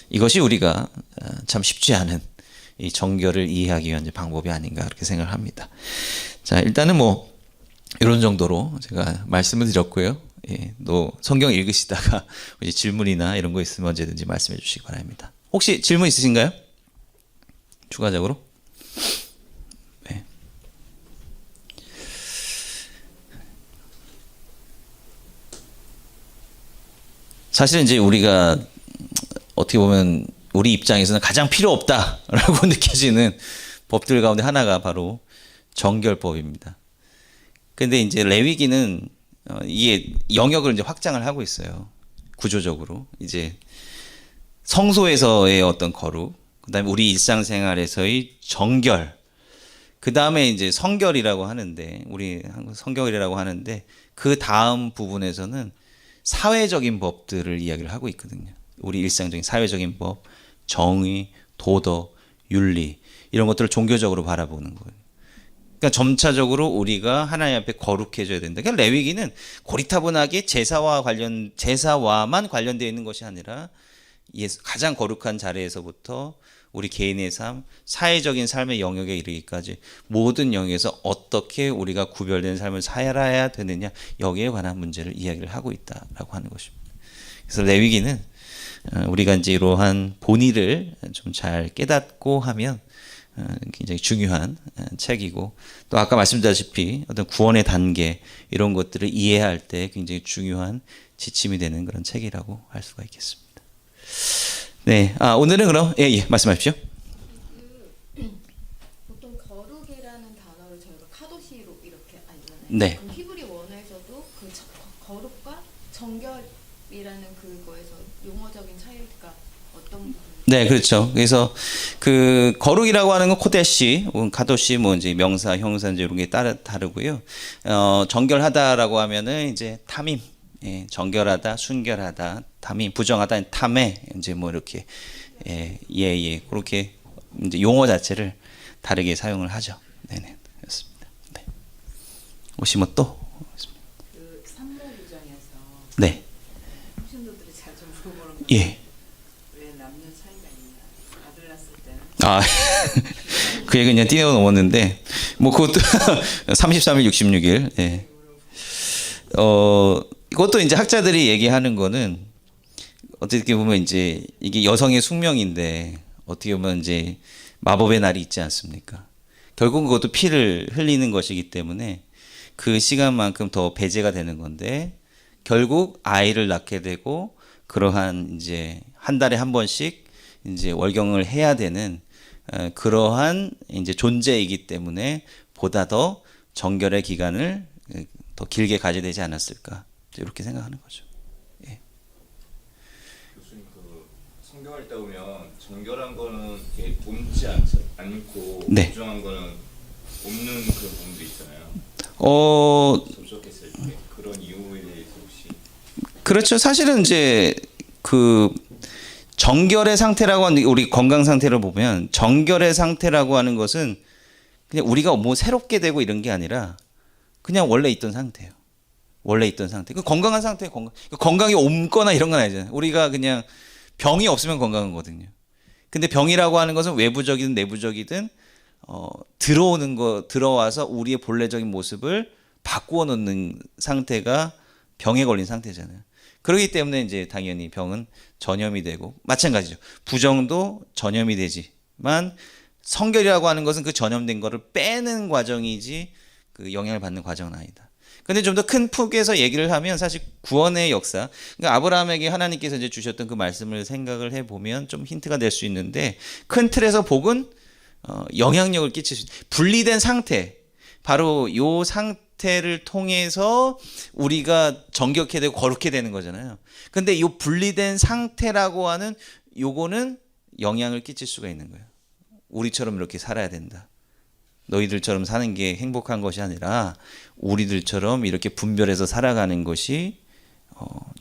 이것이 우리가 참 쉽지 않은 이 정결을 이해하기 위한 이제 방법이 아닌가 그렇게 생각을 합니다. 자, 일단은 뭐 이런 정도로 제가 말씀을 드렸고요. 예, 또 성경 읽으시다가 이제 질문이나 이런 거 있으면 언제든지 말씀해 주시기 바랍니다. 혹시 질문 있으신가요? 추가적으로? 네. 사실 이제 우리가 어떻게 보면 우리 입장에서는 가장 필요 없다라고 느껴지는 법들 가운데 하나가 바로 정결법입니다. 근데 이제 레위기는 이게 영역을 이제 확장을 하고 있어요. 구조적으로 이제 성소에서의 어떤 거룩, 그다음에 우리 일상생활에서의 정결, 그다음에 이제 성결이라고 하는데 우리 한국 성결이라고 하는데 그 다음 부분에서는 사회적인 법들을 이야기를 하고 있거든요. 우리 일상적인 사회적인 법, 정의, 도덕, 윤리 이런 것들을 종교적으로 바라보는 거예요. 그러니까 점차적으로 우리가 하나님 앞에 거룩해져야 된다. 그러니까 레위기는 고리타분하게 제사와만 관련되어 있는 것이 아니라 가장 거룩한 자리에서부터 우리 개인의 삶, 사회적인 삶의 영역에 이르기까지 모든 영역에서 어떻게 우리가 구별된 삶을 살아야 되느냐 여기에 관한 문제를 이야기를 하고 있다라고 하는 것입니다. 그래서 레위기는 우리가 이제 이러한 본의를 좀 잘 깨닫고 하면 굉장히 중요한 책이고 또 아까 말씀드렸다시피 어떤 구원의 단계 이런 것들을 이해할 때 굉장히 중요한 지침이 되는 그런 책이라고 할 수가 있겠습니다. 네, 오늘은 그럼 말씀하십시오. 보통 거룩이라는 단어를 저희가 카도시로 이렇게 알잖아요. 네. 그럼 히브리 원어에서도 그 거룩과 정결이라는 그거에서 용어적인 차이가 어떤 부분? 네, 그렇죠. 그래서 그 거룩이라고 하는 건 코데시, 카도시, 뭐 이제 명사, 형사 이제 이런 게 다르고요. 정결하다라고 하면은 이제 탐임, 예, 정결하다, 순결하다, 탐임, 부정하다, 탐해, 이제 뭐 이렇게 그렇게 이제 용어 자체를 다르게 사용을 하죠. 네네, 그렇습니다. 네. 혹시 뭐 또? 그 산모구정에서 네. 신도들이 자주 물어보는 거. 예. 왜 남녀 차이가 있나? 아들 낳았을 때는 그 얘기 그냥 띄워 넘었는데 뭐 그것도 33일 66일. 예. 이것도 이제 학자들이 얘기하는 거는 어떻게 보면 이제 이게 여성의 숙명인데 어떻게 보면 이제 마법의 날이 있지 않습니까? 결국 그것도 피를 흘리는 것이기 때문에 그 시간만큼 더 배제가 되는 건데 결국 아이를 낳게 되고 그러한 이제 한 달에 한 번씩 이제 월경을 해야 되는 그러한 이제 존재이기 때문에 보다 더 정결의 기간을 더 길게 가져야 되지 않았을까 이렇게 생각하는 거죠. 예. 교수님 그 성경을 읽다 보면 정결한 거는 이렇게 옮지 않고 네. 부정한 거는 옮는 그런 부분도 있잖아요. 접촉했을 때 그런 이유에 대해서 혹시 그렇죠. 사실은 이제 그 정결의 상태라고 하는 우리 건강 상태를 보면 정결의 상태라고 하는 것은 그냥 우리가 뭐 새롭게 되고 이런 게 아니라 그냥 원래 있던 상태예요. 원래 있던 상태. 그 건강한 상태, 건강이 옮거나 이런 건 아니잖아요. 우리가 그냥 병이 없으면 건강한 거거든요. 근데 병이라고 하는 것은 외부적이든 내부적이든 들어와서 우리의 본래적인 모습을 바꾸어 놓는 상태가 병에 걸린 상태잖아요. 그렇기 때문에 이제 당연히 병은 전염이 되고 마찬가지죠. 부정도 전염이 되지만 성결이라고 하는 것은 그 전염된 거를 빼는 과정이지 그 영향을 받는 과정은 아니다. 근데 좀 더 큰 폭에서 얘기를 하면 사실 구원의 역사, 그러니까 아브라함에게 하나님께서 이제 주셨던 그 말씀을 생각을 해보면 좀 힌트가 될 수 있는데 큰 틀에서 복은 영향력을 끼칠 수 있다. 분리된 상태, 바로 요 상태를 통해서 우리가 정결케 되고 거룩해 되는 거잖아요. 근데 요 분리된 상태라고 하는 요거는 영향을 끼칠 수가 있는 거예요. 우리처럼 이렇게 살아야 된다. 너희들처럼 사는 게 행복한 것이 아니라 우리들처럼 이렇게 분별해서 살아가는 것이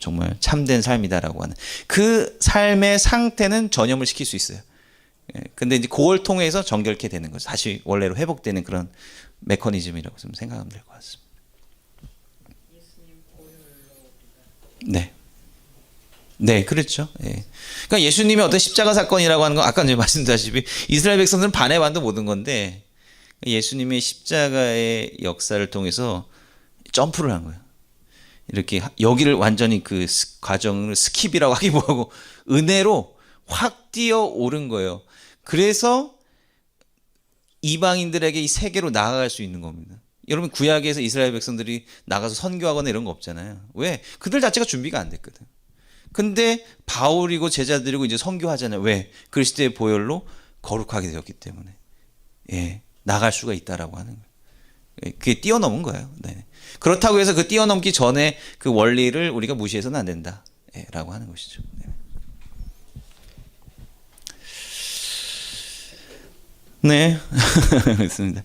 정말 참된 삶이다라고 하는 그 삶의 상태는 전염을 시킬 수 있어요. 근데 이제 그걸 통해서 정결케 되는 거죠. 다시 원래로 회복되는 그런 메커니즘이라고 좀 생각하면 될 것 같습니다. 네. 네, 그렇죠. 예. 그러니까 예수님의 어떤 십자가 사건이라고 하는 건 아까 이제 말씀드렸다시피 이스라엘 백성들은 반의 반도 모든 건데 예수님의 십자가의 역사를 통해서 점프를 한 거예요. 이렇게 여기를 완전히 그 과정을 스킵이라고 하기 뭐하고 은혜로 확 뛰어 오른 거예요. 그래서 이방인들에게 이 세계로 나아갈 수 있는 겁니다. 여러분 구약에서 이스라엘 백성들이 나가서 선교하거나 이런 거 없잖아요. 왜? 그들 자체가 준비가 안 됐거든. 근데 바울이고 제자들이고 이제 선교하잖아요. 왜? 그리스도의 보혈로 거룩하게 되었기 때문에. 예, 나갈 수가 있다라고 하는 거예요. 예, 그게 뛰어넘은 거예요. 네. 그렇다고 해서 그 뛰어넘기 전에 그 원리를 우리가 무시해서는 안 된다. 예, 라고 하는 것이죠. 네. 네. 그렇습니다.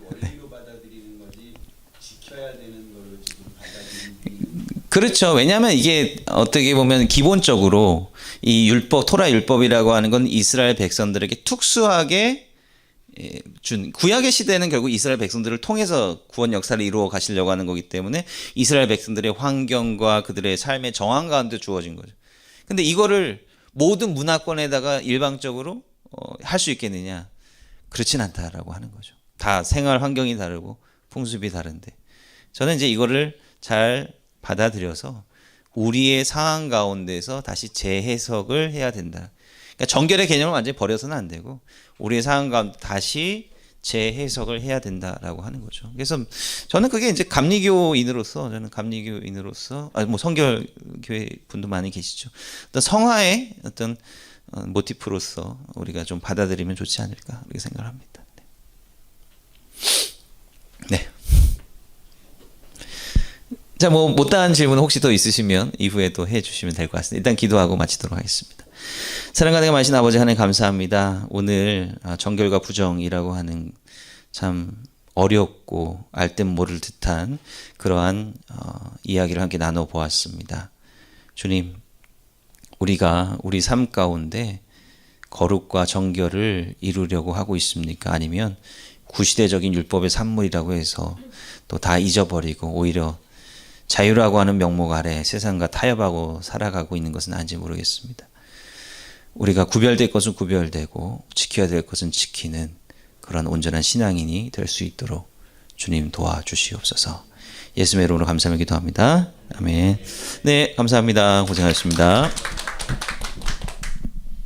원리로 받아들이는 거지 지켜야 되는 걸로 지금 받아들이는. 그렇죠. 왜냐하면 이게 어떻게 보면 기본적으로 이 율법, 토라 율법이라고 하는 건 이스라엘 백성들에게 특수하게 준 구약의 시대는 결국 이스라엘 백성들을 통해서 구원 역사를 이루어 가시려고 하는 거기 때문에 이스라엘 백성들의 환경과 그들의 삶의 정황 가운데 주어진 거죠. 근데 이거를 모든 문화권에다가 일방적으로 할 수 있겠느냐? 그렇진 않다라고 하는 거죠. 다 생활 환경이 다르고 풍습이 다른데 저는 이제 이거를 잘 받아들여서 우리의 상황 가운데서 다시 재해석을 해야 된다. 그러니까 정결의 개념을 완전히 버려서는 안 되고 우리의 상황 가운데 다시 재해석을 해야 된다라고 하는 거죠. 그래서 저는 그게 이제 감리교인으로서 뭐 성결교회 분도 많이 계시죠. 어떤 성화의 어떤 모티프로서 우리가 좀 받아들이면 좋지 않을까 이렇게 생각합니다. 네. 자, 뭐 못다한 질문 혹시 더 있으시면 이후에 또 해주시면 될 것 같습니다. 일단 기도하고 마치도록 하겠습니다. 사랑과 내가 마신 아버지 하나님 감사합니다. 오늘 정결과 부정이라고 하는 참 어렵고 알듯 모를 듯한 그러한 이야기를 함께 나눠보았습니다. 주님, 우리가 우리 삶 가운데 거룩과 정결을 이루려고 하고 있습니까? 아니면 구시대적인 율법의 산물이라고 해서 또 다 잊어버리고 오히려 자유라고 하는 명목 아래 세상과 타협하고 살아가고 있는 것은 아닌지 모르겠습니다. 우리가 구별될 것은 구별되고 지켜야 될 것은 지키는 그런 온전한 신앙인이 될 수 있도록 주님 도와주시옵소서. 예수님의 이름으로 감사하며 기도합니다. 아멘. 네, 감사합니다. 고생하셨습니다.